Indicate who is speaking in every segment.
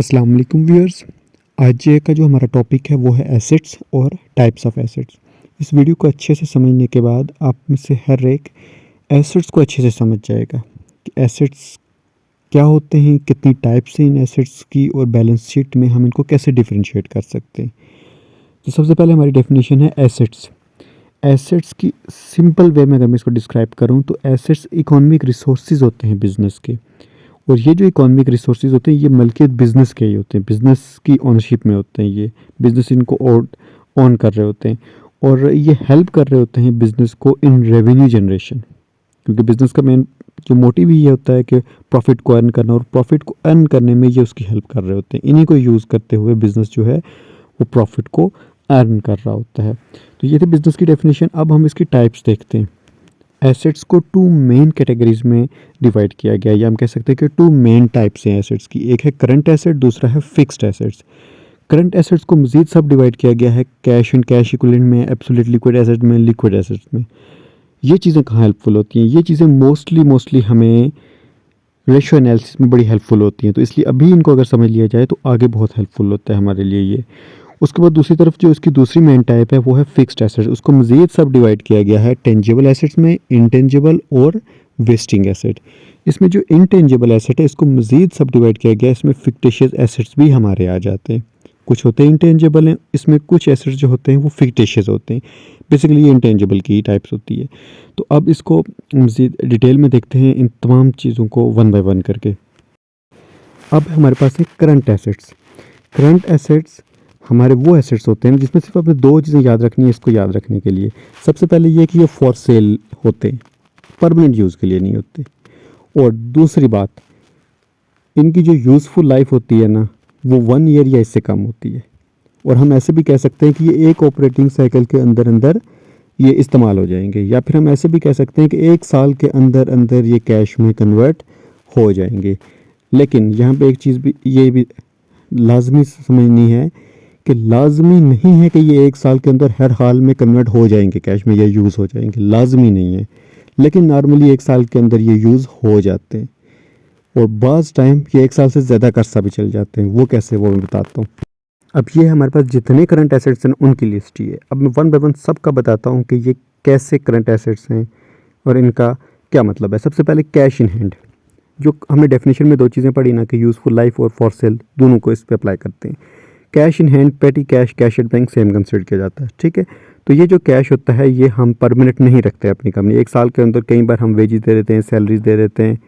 Speaker 1: अस्सलाम वालेकुम व्यूअर्स। आज का जो हमारा टॉपिक है वो है एसेट्स और टाइप्स ऑफ एसेट्स। इस वीडियो को अच्छे से समझने के बाद आप में से हर एक एसेट्स को अच्छे से समझ जाएगा कि एसेट्स क्या होते हैं, कितनी टाइप्स हैं इन एसेट्स की, और बैलेंस शीट में हम इनको कैसे डिफरेंशिएट कर सकते हैं। तो सबसे पहले हमारी डेफिनेशन है एसेट्स। एसेट्स की सिंपल वे में अगर मैं इसको डिस्क्राइब करूँ तो एसेट्स इकोनॉमिक रिसोर्सेज होते हैं बिज़नेस के, और ये जो इकोनॉमिक रिसोर्सेज होते हैं ये मलकियत बिज़नेस के ही होते हैं, बिज़नेस की ओनरशिप में होते हैं। ये बिज़नेस इनको ऑन कर रहे होते हैं और ये हेल्प कर रहे होते हैं बिज़नेस को इन रेवेन्यू जनरेशन, क्योंकि बिज़नेस का मेन जो मोटिव ही ये होता है कि प्रॉफिट को अर्न करना, और प्रॉफिट को अर्न करने में ये उसकी हेल्प कर रहे होते हैं। इन्हीं को यूज़ करते हुए बिज़नेस जो है वो प्रॉफिट को अर्न कर रहा होता है। तो ये थी बिज़नेस की डेफिनेशन। अब हम इसकी टाइप्स देखते हैं। एसेट्स को टू मेन कैटेगरीज में डिवाइड किया गया, या हम कह सकते हैं कि टू मेन टाइप्स हैं एसेट्स की। एक है करंट एसेट, दूसरा है फिक्स्ड एसेट्स। करंट एसेट्स को मज़ीद सब डिवाइड किया गया है कैश एंड कैश इक्विवेलेंट में, एब्सोल्यूट लिक्विड एसेट में, लिक्विड एसेट्स में। ये चीज़ें कहाँ हेल्पफुल होती हैं? ये चीज़ें मोस्टली हमें रेशियो एनालिसिस में बड़ी हेल्पफुल होती हैं। तो इसलिए अभी इनको अगर समझ लिया जाए तो आगे बहुत हेल्पफुल होता है हमारे लिए ये। उसके बाद दूसरी तरफ जो इसकी दूसरी मेन टाइप है वो है फिक्स्ड एसेट्स। उसको मज़ीद सब डिवाइड किया गया है टेंजिबल एसेट्स में, इंटेंजिबल और वेस्टिंग एसेट। इसमें जो इंटेंजिबल एसेट है इसको मज़ीद सब डिवाइड किया गया है। इसमें फिक्टिशियस एसेट्स भी हमारे आ जाते हैं। कुछ होते हैं इंटेंजिबल हैं, इसमें कुछ एसेट्स जो होते हैं वो फिक्टिशियस होते हैं। बेसिकली ये इंटेंजिबल की टाइप्स होती है। तो अब इसको मज़ीद डिटेल में देखते हैं इन तमाम चीज़ों को वन बाय वन करके। अब हमारे पास है करंट एसेट्स। करंट एसेट्स हमारे वो एसेट्स होते हैं जिसमें सिर्फ अपने दो चीज़ें याद रखनी है इसको याद रखने के लिए। सबसे पहले ये कि ये फॉर सेल होते हैं, परमानेंट यूज़ के लिए नहीं होते। और दूसरी बात, इनकी जो यूज़फुल लाइफ होती है ना वो 1 ईयर या इससे कम होती है। और हम ऐसे भी कह सकते हैं कि ये एक ऑपरेटिंग साइकिल के अंदर अंदर ये इस्तेमाल हो जाएंगे, या फिर हम ऐसे भी कह सकते हैं कि 1 साल के अंदर अंदर ये कैश में कन्वर्ट हो जाएंगे। लेकिन यहाँ पे एक चीज़ भी ये भी लाजमी समझनी है कि लाजमी नहीं है कि ये 1 साल के अंदर हर हाल में कन्वर्ट हो जाएंगे कैश में या यूज़ हो जाएंगे, लाजमी नहीं है। लेकिन नॉर्मली 1 साल के अंदर ये यूज़ हो जाते हैं, और बाज़ टाइम ये 1 साल से ज़्यादा कर्सा भी चल जाते हैं। वो कैसे, वो मैं बताता हूँ। अब ये हमारे पास जितने करंट एसेट्स हैं उनकी लिस्ट ही है। अब मैं वन बाय वन सबका बताता हूँ कि ये कैसे करंट एसेट्स हैं और इनका क्या मतलब है। सबसे पहले कैश इन हैंड, जो हमने डेफिनेशन में दो चीज़ें पढ़ी ना कि यूज़फुल लाइफ और फॉर सेल, दोनों को इस पर अप्लाई करते हैं। कैश इन हैंड, पेटी cash, cash at bank same consider किया जाता है, ठीक है। तो ये जो कैश होता है ये हम परमानेंट नहीं रखते अपनी कंपनी। 1 साल के अंदर कई बार हम वेजेस दे देते हैं, सैलरीज दे देते हैं,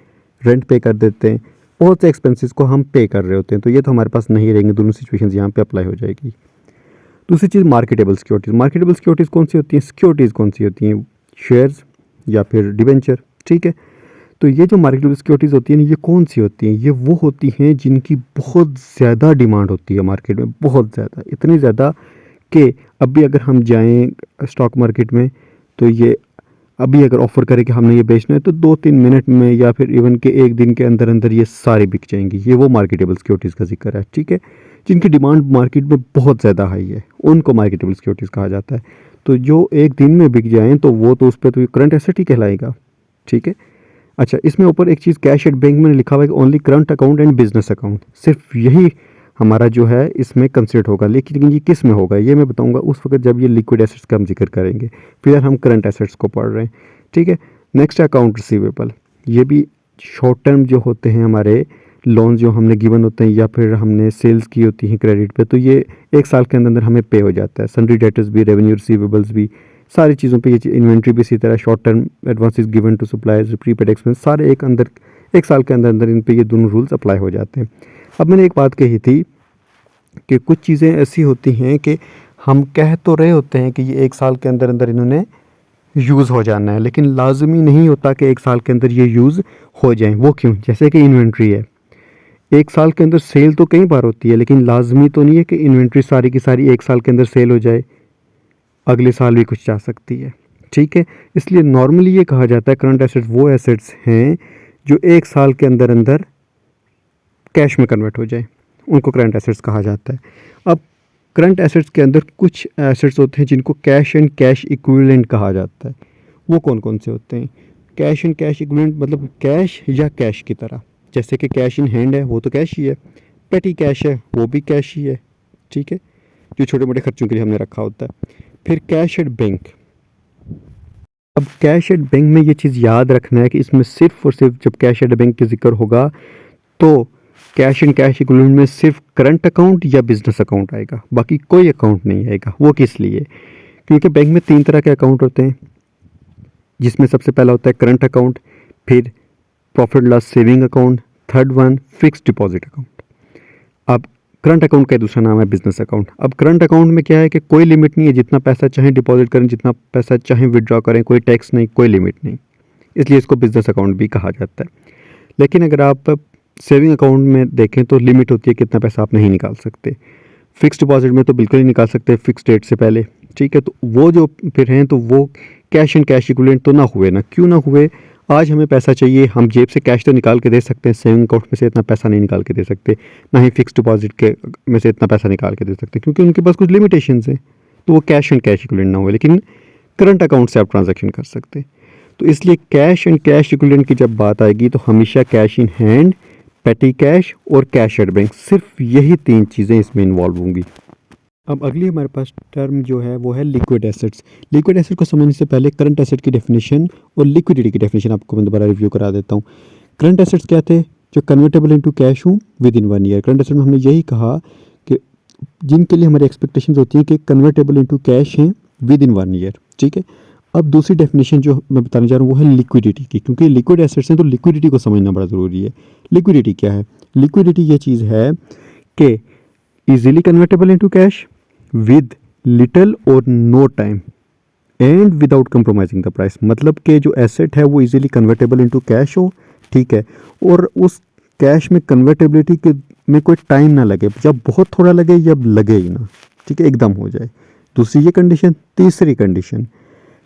Speaker 1: रेंट पे कर देते हैं, बहुत से एक्सपेंसेस को हम पे कर रहे होते हैं। तो ये तो हमारे पास नहीं रहेंगे। दोनों सिचुएशंस यहाँ पे अप्लाई हो जाएगी। दूसरी चीज़ मार्केटेबल सिक्योरिटीज़। मार्केटेबल सिक्योरिटीज़ कौन सी होती हैं? सिक्योरिटीज़ कौन सी होती हैं? शेयर्स या फिर डिबेंचर, ठीक है। तो ये जो मार्केटेबल सिक्योरिटीज़ होती हैं ये कौन सी होती हैं? ये वो होती हैं जिनकी बहुत ज़्यादा डिमांड होती है मार्केट में, बहुत ज़्यादा, इतनी ज़्यादा कि अभी अगर हम जाएं स्टॉक मार्केट में तो ये अभी अगर ऑफ़र करें कि हमने ये बेचना है तो 2-3 मिनट में या फिर इवन के 1 दिन के अंदर अंदर ये सारे बिक जाएंगी। ये वो मार्केटेबल सिक्योरिटीज़ का जिक्र है, ठीक है। जिनकी डिमांड मार्केट में बहुत ज़्यादा हाई है उनको मार्केटेबल सिक्योरिटीज़ कहा जाता है। तो जो 1 दिन में बिक जाएँ तो वो तो उस पर तो करंट एसेट ही कहलाएगा, ठीक है। अच्छा, इसमें ऊपर एक चीज़ कैश एट बैंक में लिखा हुआ है कि only current account and business account, सिर्फ यही हमारा जो है इसमें कंसिडर होगा। लेकिन ये किस में होगा ये मैं बताऊंगा उस वक्त जब ये लिक्विड एसेट्स का हम जिक्र करेंगे। फिर हम करंट एसेट्स को पढ़ रहे हैं, ठीक है। नेक्स्ट है अकाउंट रिसीवेबल। ये भी शॉर्ट टर्म जो होते हैं हमारे लोन जो हमने गिवन होते हैं या फिर हमने सेल्स की होती हैं क्रेडिट पे, तो ये 1 साल के अंदर अंदर हमें पे हो जाता है। सन्ड्री डेटर्स भी, रेवेन्यू रिसीवेबल्स भी, सारी चीज़ों पे ये इन्वेंट्री भी इसी तरह। Short term advances given to suppliers, prepaid expense, सारे एक साल के अंदर अंदर इन पे ये दोनों रूल्स अप्लाई हो जाते हैं। अब मैंने एक बात कही थी कि कुछ चीज़ें ऐसी होती हैं कि हम कह तो रहे होते हैं कि ये 1 साल के अंदर अंदर इन्होंने यूज़ हो जाना है, लेकिन लाजमी नहीं होता कि 1 साल के अंदर ये यूज़ हो जाएं। वो क्यों? जैसे कि इन्वेंट्री है, 1 साल के अंदर सेल तो कई बार होती है, लेकिन लाजमी तो नहीं है कि इन्वेंट्री सारी की सारी 1 साल के अंदर सेल हो जाए, अगले साल भी कुछ जा सकती है, ठीक है। इसलिए नॉर्मली ये कहा जाता है करंट एसेट्स वो एसेट्स हैं जो 1 साल के अंदर अंदर कैश में कन्वर्ट हो जाए, उनको करंट एसेट्स कहा जाता है। अब करंट एसेट्स के अंदर कुछ एसेट्स होते हैं जिनको कैश एंड कैश इक्विवेलेंट कहा जाता है। वो कौन कौन से होते हैं? कैश एंड कैश इक्विवेलेंट मतलब कैश या कैश की तरह, जैसे कि कैश इन हैंड है वो तो कैश ही है, पेटी कैश है वो भी कैश ही है, ठीक है, जो छोटे मोटे खर्चों के लिए हमने रखा होता है। फिर कैश एट बैंक। अब कैश एट बैंक में ये चीज़ याद रखना है कि इसमें सिर्फ और सिर्फ जब कैश एट बैंक का जिक्र होगा तो कैश एंड कैश इक्विवेलेंट में सिर्फ करंट अकाउंट या बिजनेस अकाउंट आएगा, बाकी कोई अकाउंट नहीं आएगा। वो किस लिए? क्योंकि बैंक में 3 तरह के अकाउंट होते हैं, जिसमें सबसे पहला होता है करंट अकाउंट, फिर profit loss saving account, third one fixed deposit account. अब करंट अकाउंट का दूसरा नाम है बिजनेस अकाउंट। अब करंट अकाउंट में क्या है कि कोई लिमिट नहीं है, जितना पैसा चाहें डिपॉजिट करें, जितना पैसा चाहें विड्रॉ करें, कोई टैक्स नहीं, कोई लिमिट नहीं, इसलिए इसको बिजनेस अकाउंट भी कहा जाता है। लेकिन अगर आप सेविंग अकाउंट में देखें तो लिमिट होती है, कितना पैसा आप नहीं निकाल सकते। फिक्स डिपॉजिट में तो बिल्कुल ही निकाल सकते हैं फिक्स डेट से पहले, ठीक है। तो वो जो फिर हैं तो वो कैश एंड कैश इक्विवेलेंट तो ना हुए ना, क्यों ना हुए? आज हमें पैसा चाहिए, हम जेब से कैश तो निकाल के दे सकते हैं, सेविंग अकाउंट में से इतना पैसा नहीं निकाल के दे सकते, ना ही फिक्स डिपॉजिट के में से इतना पैसा निकाल के दे सकते, क्योंकि उनके पास कुछ लिमिटेशंस हैं, तो वो कैश एंड कैश इक्विवेलेंट ना हुए। लेकिन करंट अकाउंट से आप ट्रांजैक्शन कर सकते हैं। तो इसलिए कैश एंड कैश इक्विवेलेंट की जब बात आएगी तो हमेशा कैश इन हैंड, पेटी कैश और कैश एट बैंक, सिर्फ यही 3 चीज़ें इसमें इन्वॉल्व होंगी। अब अगली हमारे पास टर्म जो है वो है लिक्विड एसेट्स। लिक्विड एसेट को समझने से पहले करंट एसेट की डेफिनेशन और लिक्विडिटी की डेफिनेशन आपको मैं दोबारा रिव्यू करा देता हूँ। करंट एसेट्स क्या थे? जो कन्वर्टेबल इनटू कैश हूँ with in 1 year. Current asset में हमने यही कहा कि जिनके लिए हमारी एक्सपेक्टेशंस होती हैं कि कन्वर्टेबल इनटू कैश हैं विद इन 1 ईयर, ठीक है। अब दूसरी डेफिनेशन जो मैं बताने जा रहा हूँ वो है लिक्विडिटी की, क्योंकि लिक्विड एसेट्स हैं तो लिक्विडिटी को समझना बड़ा ज़रूरी है। लिक्विडिटी क्या है? लिक्विडिटी ये चीज़ है कि easily convertible into cash with little or no time and without compromising the price. मतलब कि जो एसेट है वो इजीली कन्वर्टेबल इनटू कैश हो, ठीक है, और उस कैश में कन्वर्टेबिलिटी के में कोई टाइम ना लगे, जब बहुत थोड़ा लगे या लगे ही ना, ठीक है, एकदम हो जाए। दूसरी ये कंडीशन। तीसरी कंडीशन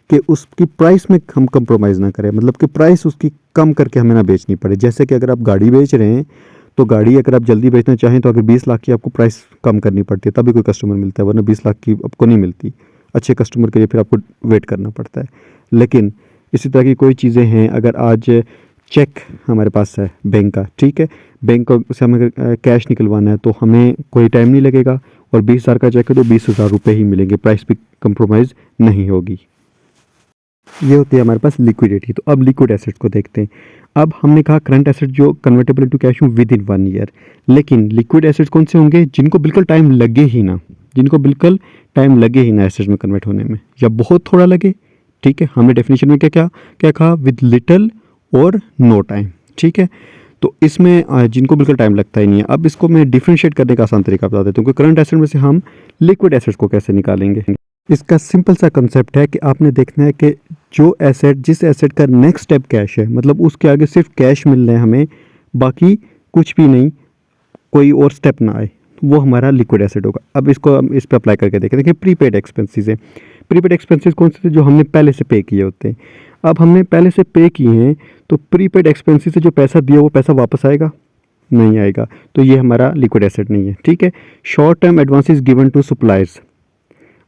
Speaker 1: कि उसकी प्राइस में हम कंप्रोमाइज़ ना करें, मतलब कि प्राइस उसकी कम करके हमें ना बेचनी पड़े। जैसे कि अगर आप गाड़ी बेच रहे हैं तो गाड़ी अगर आप जल्दी बेचना चाहें तो अगर 20 लाख की आपको प्राइस कम करनी पड़ती है तभी कोई कस्टमर मिलता है, वरना 20 लाख की आपको नहीं मिलती। अच्छे कस्टमर के लिए फिर आपको वेट करना पड़ता है। लेकिन इसी तरह की कोई चीज़ें हैं, अगर आज चेक हमारे पास है बैंक का, ठीक है, बैंक से हमें अगर कैश निकलवाना है तो हमें कोई टाइम नहीं लगेगा, और 20,000 का चेक है तो 20,000 रुपये ही मिलेंगे, प्राइस भी कंप्रोमाइज़ नहीं होगी। ये होती है हमारे पास लिक्विडिटी। तो अब लिक्विड एसेट्स को देखते हैं। अब हमने कहा करंट एसेट जो कन्वर्टेबल इनटू कैश हूँ विद इन 1 ईयर, लेकिन लिक्विड एसेट्स कौन से होंगे? जिनको बिल्कुल टाइम लगे ही ना, जिनको बिल्कुल टाइम लगे ही ना एसेट्स में कन्वर्ट होने में, या बहुत थोड़ा लगे, ठीक है। हमने डेफिनेशन में क्या क्या क्या कहा? With little or no time, ठीक है। तो इसमें जिनको बिल्कुल टाइम लगता ही नहीं है। अब इसको मैं डिफ्रेंशिएट करने का आसान तरीका बता देता हूँ कि करंट एसेट में से हम लिक्विड एसेट्स को कैसे निकालेंगे। इसका सिंपल सा कंसेप्ट है कि आपने देखना है कि जो एसेट, जिस एसेट का नेक्स्ट स्टेप कैश है, मतलब उसके आगे सिर्फ कैश मिल रहा है हमें, बाकी कुछ भी नहीं, कोई और स्टेप ना आए, वो हमारा लिक्विड एसेट होगा। अब इसको हम इस पर अप्लाई करके देखें। देखिए प्रीपेड एक्सपेंसेस है। प्रीपेड एक्सपेंसेस कौन से थे? जो हमने पहले से पे किए होते हैं। अब हमने पहले से पे किए हैं तो प्रीपेड एक्सपेंसेस से जो पैसा दिया वो पैसा वापस आएगा? नहीं आएगा, तो ये हमारा लिक्विड एसेट नहीं है, ठीक है। Short term advances given to suppliers.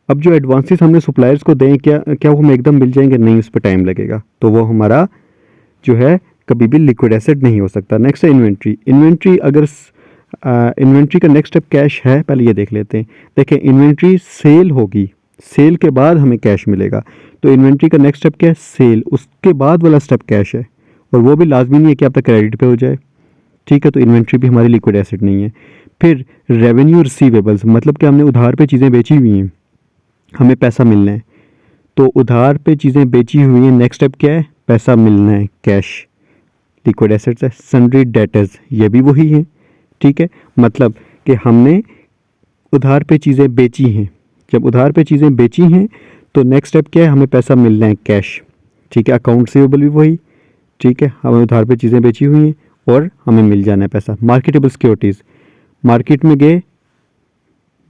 Speaker 1: अब जो एडवांसेस हमने सप्लायर्स को दें, क्या क्या वो हमें एकदम मिल जाएंगे? नहीं, उस पर टाइम लगेगा, तो वो हमारा जो है कभी भी लिक्विड एसेट नहीं हो सकता। नेक्स्ट है इन्वेंट्री। इन्वेंट्री अगर इन्वेंट्री का नेक्स्ट स्टेप कैश है, पहले ये देख लेते हैं। देखें इन्वेंट्री सेल होगी, सेल के बाद हमें कैश मिलेगा, तो इन्वेंट्री का नेक्स्ट स्टेप क्या है? सेल। उसके बाद वाला स्टेप कैश है, और वो भी लाजमी नहीं है कि आपका क्रेडिट पे हो जाए, ठीक है। तो इन्वेंट्री भी हमारी लिक्विड एसेट नहीं है। फिर रेवेन्यू रिसीवेबल्स, मतलब कि हमने उधार पे चीज़ें बेची हुई हैं, हमें पैसा मिलना है, तो उधार पे चीज़ें बेची हुई हैं, नेक्स्ट स्टेप क्या है? पैसा मिलना है, कैश, लिक्विड एसेट्स है। सन्ड्री डेटर्स, ये भी वही है, ठीक है। मतलब कि हमने उधार पे चीज़ें बेची हैं, जब उधार पे चीज़ें बेची हैं तो नेक्स्ट स्टेप क्या है? हमें पैसा मिलना है, कैश, ठीक है। अकाउंट रिसीवेबल भी वही, ठीक है, हमें उधार पे चीज़ें बेची हुई हैं और हमें मिल जाना है पैसा। मार्केटेबल सिक्योरिटीज़, मार्केट में गए,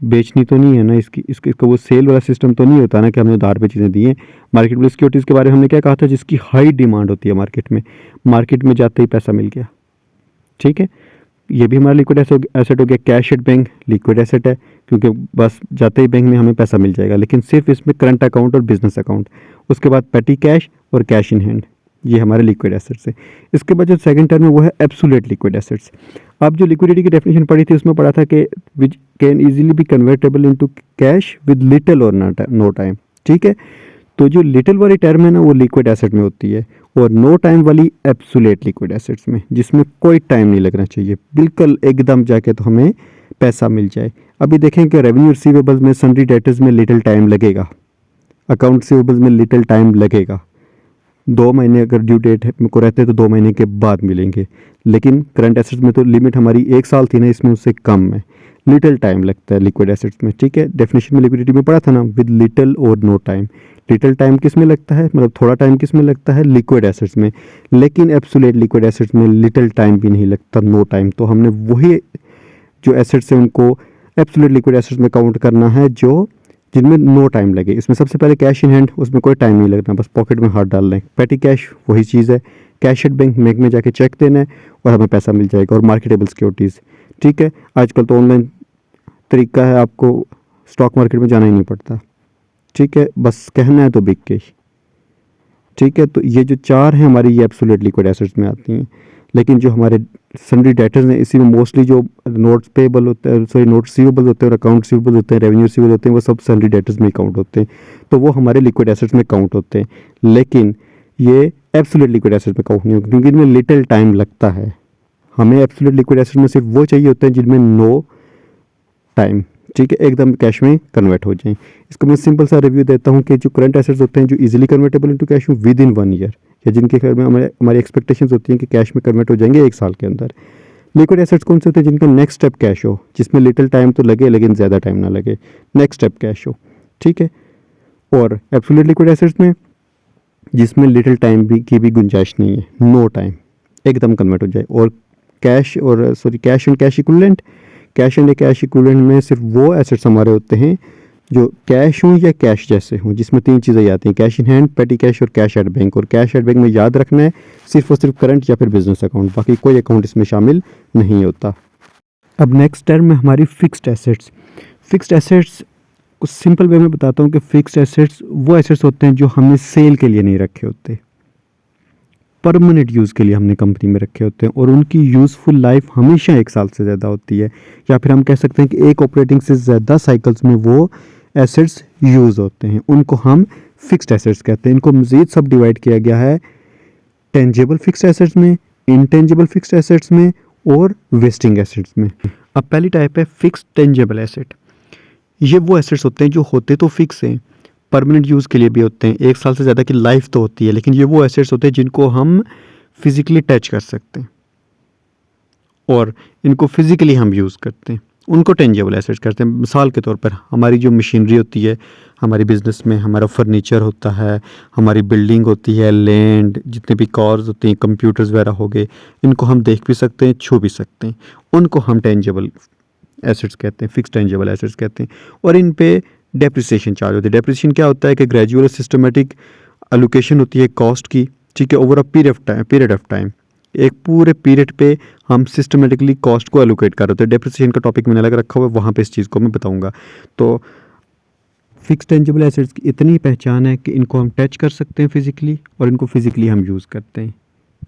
Speaker 1: बेचनी तो नहीं है ना, इसका वो सेल वाला सिस्टम तो नहीं होता ना कि हमने उधार पे चीज़ें दी हैं। मार्केटेबल सिक्योरिटीज़ के बारे में हमने क्या कहा था? जिसकी हाई डिमांड होती है मार्केट में जाते ही पैसा मिल गया, ठीक है। ये भी हमारा लिक्विड एसेट हो गया। Cash at bank liquid asset है, क्योंकि बस जाते ही बैंक में हमें पैसा मिल जाएगा, लेकिन सिर्फ इसमें करंट अकाउंट और बिजनेस अकाउंट। उसके बाद पेटी कैश और कैश इन हैंड, ये हमारे लिक्विड एसेट्स है। इसके बाद जो सेकंड टर्म है वो है एब्सोल्यूट लिक्विड एसेट्स। आप जो लिक्विडिटी की डेफिनेशन पढ़ी थी उसमें पढ़ा था कि which can easily B convertible into cash with little और नो टाइम। ठीक है, तो जो लिटिल वाली टर्म है ना वो लिक्विड एसेट में होती है, और नो टाइम वाली एब्सोल्यूट लिक्विड एसेट्स में, जिसमें कोई टाइम नहीं लगना चाहिए, बिल्कुल एकदम जाके तो हमें पैसा मिल जाए। अभी देखें कि रेवेन्यू रिसीवेबल्स में, सन्ड्री डेटर्स में लिटिल टाइम लगेगा, अकाउंट रिसीवेबल्स में लिटिल टाइम लगेगा। 2 महीने अगर ड्यू डेट को रहते हैं तो 2 महीने के बाद मिलेंगे, लेकिन करंट एसेट्स में तो लिमिट हमारी 1 साल थी ना, इसमें उससे कम है, लिटिल टाइम लगता है लिक्विड एसेट्स में। ठीक है, डेफिनेशन में लिक्विडिटी में पढ़ा था ना, विद लिटिल और नो टाइम। लिटिल टाइम किस में लगता है, मतलब थोड़ा टाइम किस में लगता है, लिक्विड एसेट्स में, लेकिन एब्सोल्यूट लिक्विड एसेट्स में लिटिल टाइम भी नहीं लगता, नो टाइम। तो हमने वही जो एसेट्स हैं उनको एब्सोल्यूट लिक्विड एसेट्स में काउंट करना है जो जिनमें नो टाइम लगे। इसमें सबसे पहले कैश इन हैंड, उसमें कोई टाइम नहीं लगना, बस पॉकेट में हाथ डालना है। पेटी कैश वही चीज़ है, कैश एट बैंक में जाके चेक देना है और हमें पैसा मिल जाएगा। और मार्केटेबल सिक्योरिटीज़, ठीक है, आजकल तो ऑनलाइन तरीका है, आपको स्टॉक मार्केट में जाना ही नहीं पड़ता। ठीक है, बस कहना है तो बिक के। ठीक है, तो ये जो 4 हैं हमारी, ये एब्सोल्यूट लिक्विड एसेट्स में आती हैं। लेकिन जो हमारे सन्ड्री डेटर्स हैं, इसी में मोस्टली जो नोट्स पेबल होते हैं, सॉरी नोट रिसीवेबल होते हैं और अकाउंट रिसीवेबल होते हैं, रेवेन्यू रिसीवेबल होते हैं, वो सब सन्ड्री डेटर्स में काउंट होते हैं, तो वो हमारे लिक्विड एसेट्स में काउंट होते हैं। लेकिन ये एब्सोल्यूट लिक्विड एसेट्स में काउंट नहीं होते, क्योंकि इनमें लिटिल टाइम लगता है। हमें एब्सोल्यूट लिक्विड एसेट्स में सिर्फ वो चाहिए होते हैं जिनमें नो टाइम, ठीक है, एकदम कैश में कन्वर्ट हो जाएं। इसको मैं सिंपल सा रिव्यू देता हूँ कि जो करंट एसेट्स होते हैं जो easily convertible into cash with in 1 year, या जिनके घर में हमारी एक्सपेक्टेशंस होती हैं कि कैश में कन्वर्ट हो जाएंगे 1 साल के अंदर। लिक्विड एसेट्स कौन से होते हैं, जिनका नेक्स्ट स्टेप कैश हो, जिसमें लिटिल टाइम तो लगे लेकिन ज़्यादा टाइम ना लगे, नेक्स्ट स्टेप कैश हो। ठीक है, और एब्सोल्यूट लिक्विड एसेट्स में जिसमें लिटिल टाइम की भी गुंजाइश नहीं है, नो टाइम, एकदम कन्वर्ट हो जाए। और cash and cash equivalent, cash and cash equivalent में सिर्फ वो एसेट्स हमारे होते हैं जो कैश हों या कैश जैसे हों, जिसमें 3 चीज़ें आती हैं, कैश इन हैंड, पेटी कैश और कैश एट बैंक। और कैश एट बैंक में याद रखना है सिर्फ और सिर्फ करंट या फिर बिजनेस अकाउंट, बाकी कोई अकाउंट इसमें शामिल नहीं होता। अब नेक्स्ट टर्म है हमारी फिक्स्ड एसेट्स। फिक्स्ड एसेट्स को सिंपल वे में बताता हूँ कि फिक्स्ड एसेट्स वो एसेट्स होते हैं जो हमने सेल के लिए नहीं रखे होते, परमानेंट यूज़ के लिए हमने कंपनी में रखे होते हैं, और उनकी यूज़फुल लाइफ हमेशा 1 साल से ज़्यादा होती है, या फिर हम कह सकते हैं कि एक ऑपरेटिंग से ज़्यादा साइकिल्स में वो एसेट्स यूज़ होते हैं, उनको हम फिक्स्ड एसेट्स कहते हैं। इनको मज़ीद सब डिवाइड किया गया है टेंजिबल फिक्स्ड एसेट्स में, इनटेंजिबल फिक्स्ड एसेट्स में और वेस्टिंग एसेट्स में। अब पहली टाइप है फिक्स्ड टेंजिबल एसेट। ये वो एसेट्स होते हैं जो होते तो फिक्स हैं, परमानेंट यूज़ के लिए भी होते हैं, 1 साल से ज़्यादा की लाइफ तो होती है, लेकिन ये वो एसेट्स होते हैं जिनको हम फिज़िकली टच कर सकते हैं और इनको फिज़िकली हम यूज़ करते हैं, उनको टेंजिबल एसेट्स करते हैं। मिसाल के तौर पर हमारी जो मशीनरी होती है हमारी बिज़नेस में, हमारा फर्नीचर होता है, हमारी बिल्डिंग होती है, लैंड, जितने भी कार्स होते हैं, कंप्यूटर्स वगैरह हो गए, इनको हम देख भी सकते हैं, छू भी सकते हैं, उनको हम टेंजिबल एसेट्स कहते हैं, फिक्स टेंजिबल एसेट्स कहते हैं। और इन पे डेप्रिसिएशन चार्ज होती है। डेप्रिसिएशन क्या होता है कि ग्रेजुअल सिस्टमेटिक एलोकेशन होती है कॉस्ट की, ठीक है, over a period of time, एक पूरे पीरियड पे हम सिस्टमेटिकली कॉस्ट को एलोकेट कर रहे होते हैं। डेप्रिसिएशन का टॉपिक मैंने अलग रखा हुआ है, वहाँ पे इस चीज़ को मैं बताऊँगा। तो फिक्स टेंजिबल एसेट्स की इतनी पहचान है कि इनको हम टच कर सकते हैं फिजिकली, और इनको फिजिकली हम यूज़ करते हैं।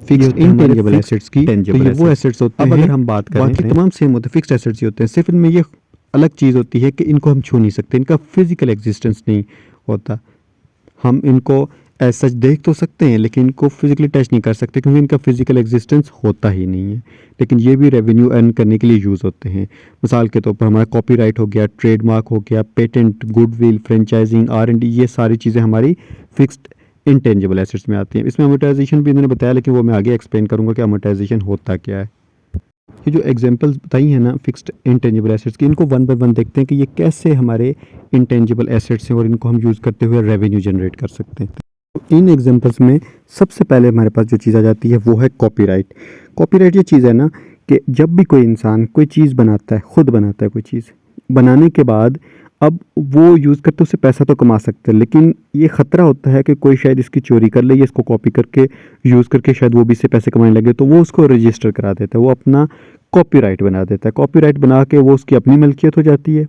Speaker 1: फिक्स्ड इनटेंजिबल एसेट्स की, तो ये वो एसेट्स होते हैं, अगर हम बात करें बाकी तमाम सेम होते हैं, फिक्स्ड एसेट्स ही होते हैं, सिर्फ इनमें ये अलग चीज़ होती है कि इनको हम छू नहीं सकते, इनका फिजिकल एग्जिस्टेंस नहीं होता। हम इनको एज सच देख तो सकते हैं लेकिन इनको फिजिकली टच नहीं कर सकते, क्योंकि इनका फिजिकल एग्जिस्टेंस होता ही नहीं है। लेकिन ये भी रेवेन्यू अर्न करने के लिए यूज़ होते हैं। मिसाल के तौर पर हमारा कॉपीराइट हो गया, ट्रेडमार्क हो गया, पेटेंट, गुडविल, फ्रेंचाइजिंग, R&D, ये सारी चीज़ें हमारी फिक्स्ड इंटेंजिबल एसेट्स में आती हैं। इसमें अमोर्टाइजेशन भी इन्होंने बताया, लेकिन वो मैं आगे एक्सप्लेन करूँगा कि अमोर्टाइजेशन होता क्या है। ये जो एग्जांपल्स बताई हैं ना फिक्स्ड इंटेंजिबल एसेट्स की, इनको वन बाय वन देखते हैं कि ये कैसे हमारे इंटेंजिबल एसेट्स हैं और इनको हम यूज़ करते हुए रेवेन्यू जनरेट कर सकते हैं। तो इन एग्जांपल्स में सबसे पहले हमारे पास जो चीज़ आ जाती है वो है कॉपीराइट। कॉपीराइट ये चीज़ है ना कि जब भी कोई इंसान कोई चीज़ बनाता है, खुद बनाता है कोई चीज़, बनाने के बाद अब वो यूज़ करते उससे पैसा तो कमा सकते हैं, लेकिन ये ख़तरा होता है कि कोई शायद इसकी चोरी कर ले या इसको कॉपी करके यूज़ करके शायद वो भी इससे पैसे कमाने लगे, तो वो उसको रजिस्टर करा देता है, वो अपना कॉपीराइट बना देता है। कॉपीराइट बना के वो उसकी अपनी मलकियत हो जाती है,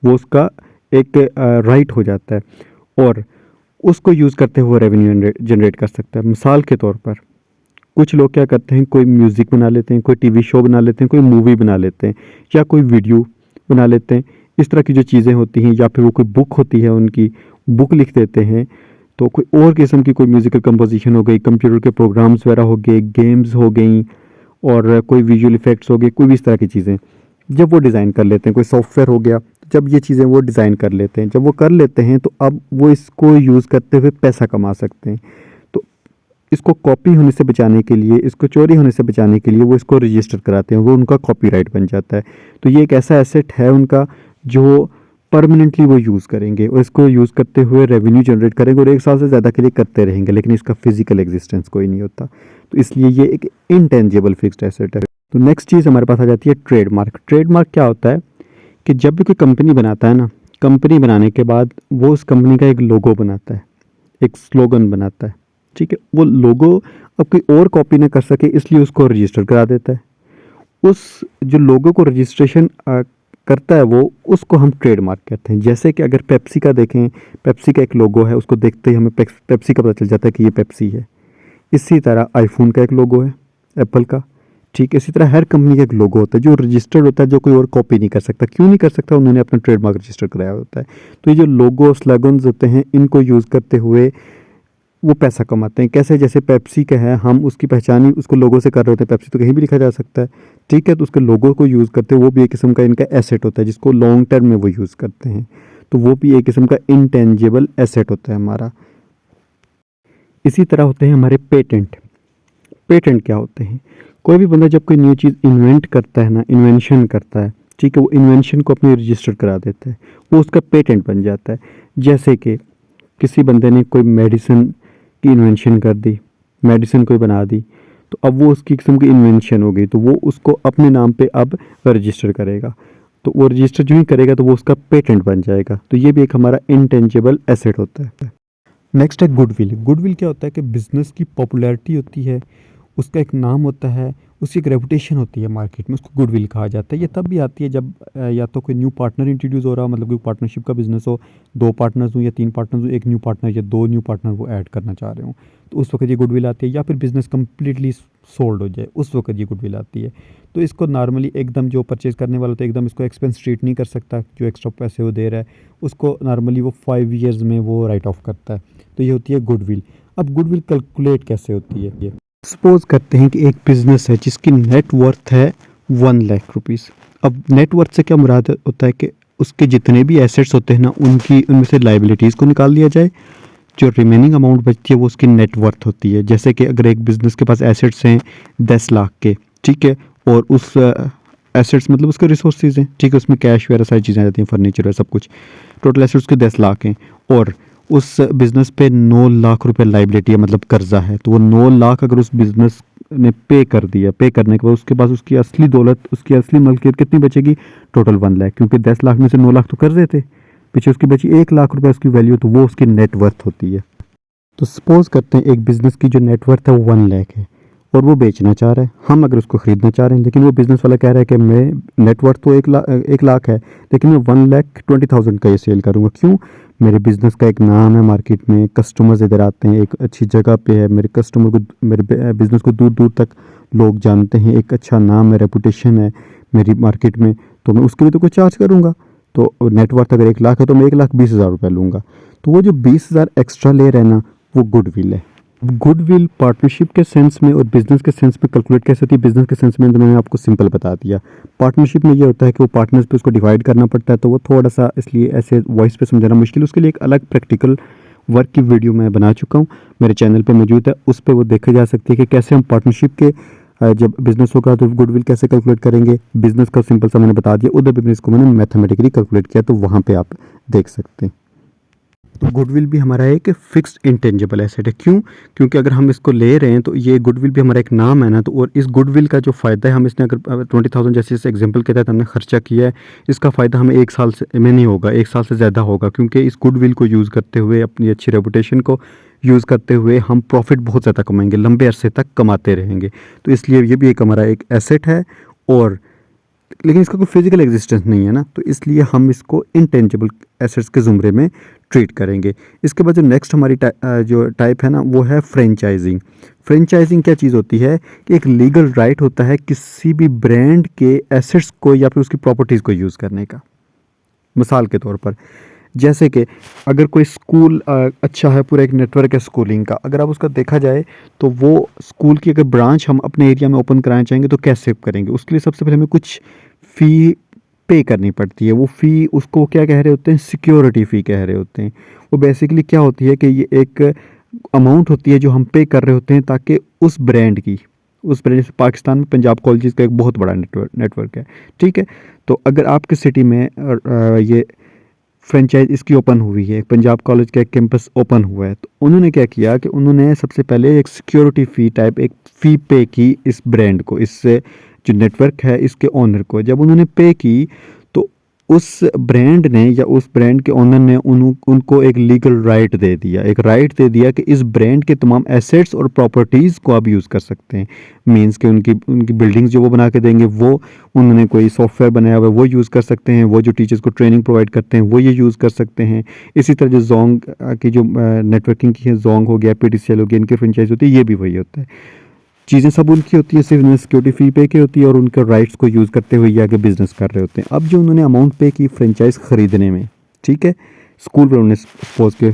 Speaker 1: वो उसका एक राइट हो जाता है। और उसको यूज़ करते हुए रेवेन्यू जनरेट कर सकता है। मिसाल के तौर पर कुछ लोग क्या करते हैं, कोई म्यूज़िक बना लेते हैं, कोई टीवी शो बना लेते हैं, कोई मूवी बना लेते हैं या कोई वीडियो बना लेते हैं। इस तरह की जो चीज़ें होती हैं, या फिर वो कोई बुक होती है उनकी, बुक लिख देते हैं। तो कोई और किस्म की कोई म्यूज़िकल कंपोजिशन हो गई, कंप्यूटर के प्रोग्राम्स वगैरह हो गए, गेम्स हो गई और कोई विजुअल इफ़ेक्ट्स हो गए, कोई भी इस तरह की चीज़ें जब वो डिज़ाइन कर लेते हैं, कोई सॉफ्टवेयर हो गया, जब ये चीज़ें वो डिज़ाइन कर लेते हैं, जब वो कर लेते हैं तो अब वो इसको यूज़ करते हुए पैसा कमा सकते हैं। तो इसको कॉपी होने से बचाने के लिए, इसको चोरी होने से बचाने के लिए वो इसको रजिस्टर कराते हैं, वो उनका कॉपीराइट बन जाता है। तो ये एक ऐसा एसेट है उनका जो परमानेंटली वो यूज़ करेंगे और इसको यूज़ करते हुए रेवेन्यू जनरेट करेंगे और 1 साल से ज़्यादा के लिए करते रहेंगे, लेकिन इसका फिजिकल एग्जिस्टेंस कोई नहीं होता। तो इसलिए ये एक इंटेंजिबल फिक्स्ड एसेट है। तो नेक्स्ट चीज़ हमारे पास आ जाती है ट्रेडमार्क। ट्रेडमार्क क्या होता है कि जब भी कोई कंपनी बनाता है ना, कंपनी बनाने के बाद वो उस कंपनी का एक लोगो बनाता है, एक स्लोगन बनाता है, ठीक है। वो लोगो अब कोई और कॉपी ना कर सके, इसलिए उसको रजिस्टर करा देता है। उस जो लोगो को रजिस्ट्रेशन करता है वो, उसको हम ट्रेडमार्क कहते हैं। जैसे कि अगर पेप्सी का देखें, पेप्सी का एक लोगो है, उसको देखते ही हमें पेप्सी का पता चल जाता है कि ये पेप्सी है। इसी तरह आईफोन का एक लोगो है, एप्पल का, ठीक है। इसी तरह हर कंपनी का एक लोगो होता है जो रजिस्टर्ड होता है, जो कोई और कॉपी नहीं कर सकता। क्यों नहीं कर सकता? उन्होंने अपना ट्रेडमार्क रजिस्टर कराया होता है। तो ये जो लोगो स्लोगन्स होते हैं, इनको यूज़ करते हुए वो पैसा कमाते हैं। कैसे? जैसे पेप्सी का है, हम उसकी पहचान ही उसको लोगो से कर रहे होते हैं। पेप्सी तो कहीं भी लिखा जा सकता है, ठीक है। तो उसके लोगो को यूज़ करते वो भी एक किस्म का इनका एसेट होता है, जिसको लॉन्ग टर्म में वो यूज़ करते हैं। तो वो भी एक किस्म का इंटेंजिबल एसेट होता है हमारा। इसी तरह होते हैं हमारे पेटेंट। पेटेंट क्या होते हैं? कोई भी बंदा जब कोई न्यू चीज़ इन्वेंट करता है ना, इन्वेंशन करता है, ठीक है, वो इन्वेंशन को अपने रजिस्टर करा देता है, वो उसका पेटेंट बन जाता है। जैसे कि किसी बंदे ने कोई मेडिसिन की इन्वेंशन कर दी, मेडिसिन कोई बना दी, तो अब वो उसकी किस्म की इन्वेंशन हो गई, तो वो उसको अपने नाम पे अब रजिस्टर करेगा। तो वो रजिस्टर जो ही करेगा तो वो उसका पेटेंट बन जाएगा। तो ये भी एक हमारा इंटेंजिबल एसेट होता है। नेक्स्ट है गुडविल। गुडविल क्या होता है कि बिज़नेस की पॉपुलैरिटी होती है, उसका एक नाम होता है, उसकी एक रेपुटेशन होती है मार्केट में, उसको गुडविल कहा जाता है। ये तब भी आती है जब या तो कोई न्यू पार्टनर इंट्रोड्यूस हो रहा हो, मतलब कोई पार्टनरशिप का बिज़नेस हो, 2 पार्टनर्स हों या 3 पार्टनर्स हों, 1 न्यू पार्टनर या 2 न्यू पार्टनर वो ऐड करना चाह रहे हों, तो उस वक़्त ये गुडविल आती है। या फिर बिज़नेस कंप्लीटली सोल्ड हो जाए, उस वक़्त ये गुडविल आती है। तो इसको नॉर्मली एकदम जो परचेज़ करने वाला होता है, एकदम इसको एक्सपेंस ट्रीट नहीं कर सकता। जो एक्स्ट्रा पैसे वो दे रहा है, उसको नॉर्मली वो 5 ईयर्स में वो राइट ऑफ करता है। तो ये होती है गुडविल। अब गुडविल कैलकुलेट कैसे होती है ये? सपोज़ करते हैं कि एक बिज़नेस है जिसकी नेट वर्थ है 1 लाख रुपीज़। अब नेट वर्थ से क्या मुराद होता है कि उसके जितने भी एसेट्स होते हैं ना, उनमें से लायबिलिटीज़ को निकाल दिया जाए, जो रिमेनिंग अमाउंट बचती है वो उसकी नेट वर्थ होती है। जैसे कि अगर एक बिज़नेस के पास एसेट्स हैं 10 लाख के, ठीक है, और उस एसेट्स मतलब उसके रिसोर्सेज हैं, ठीक है, उसमें कैश वगैरह सारी चीज़ें आ जाती हैं, फर्नीचर है, सब कुछ, टोटल एसेट्स के 10 लाख हैं, और उस बिज़नेस पे 9 लाख रुपए लायबिलिटी है, मतलब कर्जा है। तो वो 9 लाख अगर उस बिज़नेस ने पे कर दिया, पे करने के बाद उसके पास उसकी असली दौलत, उसकी असली मलकियत कितनी बचेगी? टोटल 1 लाख, क्योंकि 10 लाख में से 9 लाख तो कर्जे थे, पीछे उसकी बची 1 लाख रुपए उसकी वैल्यू, तो वो उसकी नेट वर्थ होती है। तो सपोज़ करते हैं एक बिज़नेस की जो नेट वर्थ है वो 1 लाख है और वो बेचना चाह रहा है, हम अगर उसको ख़रीदना चाह रहे हैं, लेकिन वो बिज़नेस वाला कह रहा है कि मैं नेट वर्थ तो 1 लाख है, लेकिन मैं 1,20,000 का ये सेल करूँगा। क्यों? मेरे बिज़नेस का एक नाम है मार्केट में, कस्टमर्स इधर आते हैं, एक अच्छी जगह पे है, मेरे कस्टमर को, मेरे बिज़नेस को दूर दूर तक लोग जानते हैं, एक अच्छा नाम है, रेपुटेशन है मेरी मार्केट में, तो मैं उसके लिए तो कुछ चार्ज करूँगा। तो नेट वर्थ अगर 1 लाख है तो मैं 1,20,000 रुपये लूँगा। तो वो जो 20,000 एक्स्ट्रा ले रहे हैं ना, वो गुडविल है। गुडविल पार्टनरशिप के सेंस में और बिज़नेस के सेंस में कैलकुलेट कैसे होती है? बिज़नेस के सेंस में तो मैंने आपको सिंपल बता दिया। पार्टनरशिप में ये होता है कि वो पार्टनर्स पे उसको डिवाइड करना पड़ता है, तो वो थोड़ा सा इसलिए ऐसे वॉइस पे समझाना मुश्किल है। उसके लिए एक अलग प्रैक्टिकल वर्क की वीडियो मैं बना चुका हूँ, मेरे चैनल पे मौजूद है, उस पर वो देखी जा सकती है कि कैसे हम पार्टनरशिप के जब बिज़नेस होगा तो गुडविल कैसे कैलकुलेट करेंगे। बिज़नेस का सिंपल सा मैंने बता दिया, उधर बिज़नेस को मैंने मैथमेटिकली कैलकुलेट किया, तो वहाँ पर आप देख सकते हैं। तो गुडविल भी हमारा एक फिक्स्ड इंटेंजिबल एसेट है। क्यों? क्योंकि अगर हम इसको ले रहे हैं तो ये गुडविल भी हमारा एक नाम है ना, तो और इस गुडविल का जो फ़ायदा है, हम इसने अगर 20,000 जैसे इस एग्जांपल के तहत हमने खर्चा किया है, इसका फ़ायदा हमें 1 साल से में नहीं होगा, 1 साल से ज़्यादा होगा, क्योंकि इस गुडविल को यूज़ करते हुए, अपनी अच्छी रेपुटेशन को यूज़ करते हुए हम प्रॉफिट बहुत ज़्यादा कमाएंगे, लंबे अरसे तक कमाते रहेंगे। तो इसलिए ये भी एक हमारा एक एसेट है, और लेकिन इसका कोई फिजिकल एग्जिस्टेंस नहीं है ना, तो इसलिए हम इसको इंटेंजिबल एसेट्स के ज़ुमरे में ट्रीट करेंगे। इसके बाद जो नेक्स्ट हमारी जो टाइप है ना वो है फ्रेंचाइजिंग। फ्रेंचाइजिंग क्या चीज़ होती है कि एक लीगल राइट होता है किसी भी ब्रांड के एसेट्स को या फिर उसकी प्रॉपर्टीज़ को यूज़ करने का। मिसाल के तौर पर जैसे कि अगर कोई स्कूल अच्छा है, पूरा एक नेटवर्क है स्कूलिंग का, अगर आप उसका देखा जाए तो वो स्कूल की अगर ब्रांच हम अपने एरिया में ओपन कराना चाहेंगे तो कैसे करेंगे? उसके लिए सबसे पहले हमें कुछ फ़ी पे करनी पड़ती है। वो फ़ी उसको क्या कह रहे होते हैं? सिक्योरिटी फ़ी कह रहे होते हैं। वो बेसिकली क्या होती है कि ये एक अमाउंट होती है जो हम पे कर रहे होते हैं ताकि उस ब्रांड जैसे पाकिस्तान में पंजाब कॉलेजेस का एक बहुत बड़ा नेटवर्क है, ठीक है? तो अगर आपके सिटी में ये फ्रेंचाइज इसकी ओपन हुई है, पंजाब कॉलेज का एक कैंपस ओपन हुआ है, तो उन्होंने क्या किया कि उन्होंने सबसे पहले एक सिक्योरिटी फ़ी टाइप एक फ़ी पे की इस ब्रांड को, इससे जो नेटवर्क है इसके ओनर को। जब उन्होंने पे की तो उस ब्रांड ने या उस ब्रांड के ओनर ने उनको एक लीगल राइट दे दिया, एक राइट दे दिया कि इस ब्रांड के तमाम एसेट्स और प्रॉपर्टीज़ को आप यूज़ कर सकते हैं। मीन्स कि उनकी उनकी बिल्डिंग्स जो वो बना के देंगे, वो उन्होंने कोई सॉफ्टवेयर बनाया हुआ है वो यूज़ कर सकते हैं, वो जो टीचर्स को ट्रेनिंग प्रोवाइड करते हैं वो ये यूज़ कर सकते हैं। इसी तरह जो जोंग की जो नेटवर्किंग की है, जोंग हो गया, पीटीसीएल हो गया, इनके फ्रेंचाइज होती है, ये भी वही होता है। चीज़ें सब उनकी होती है, सिर्फ उन्हें सिक्योरिटी फ़ी पे की होती है और उनके राइट्स को यूज़ करते हुए ये आगे बिज़नेस कर रहे होते हैं। अब जो उन्होंने अमाउंट पे की फ्रेंचाइज़ ख़रीदने में, ठीक है? स्कूल पर उन्होंने सपोज़ के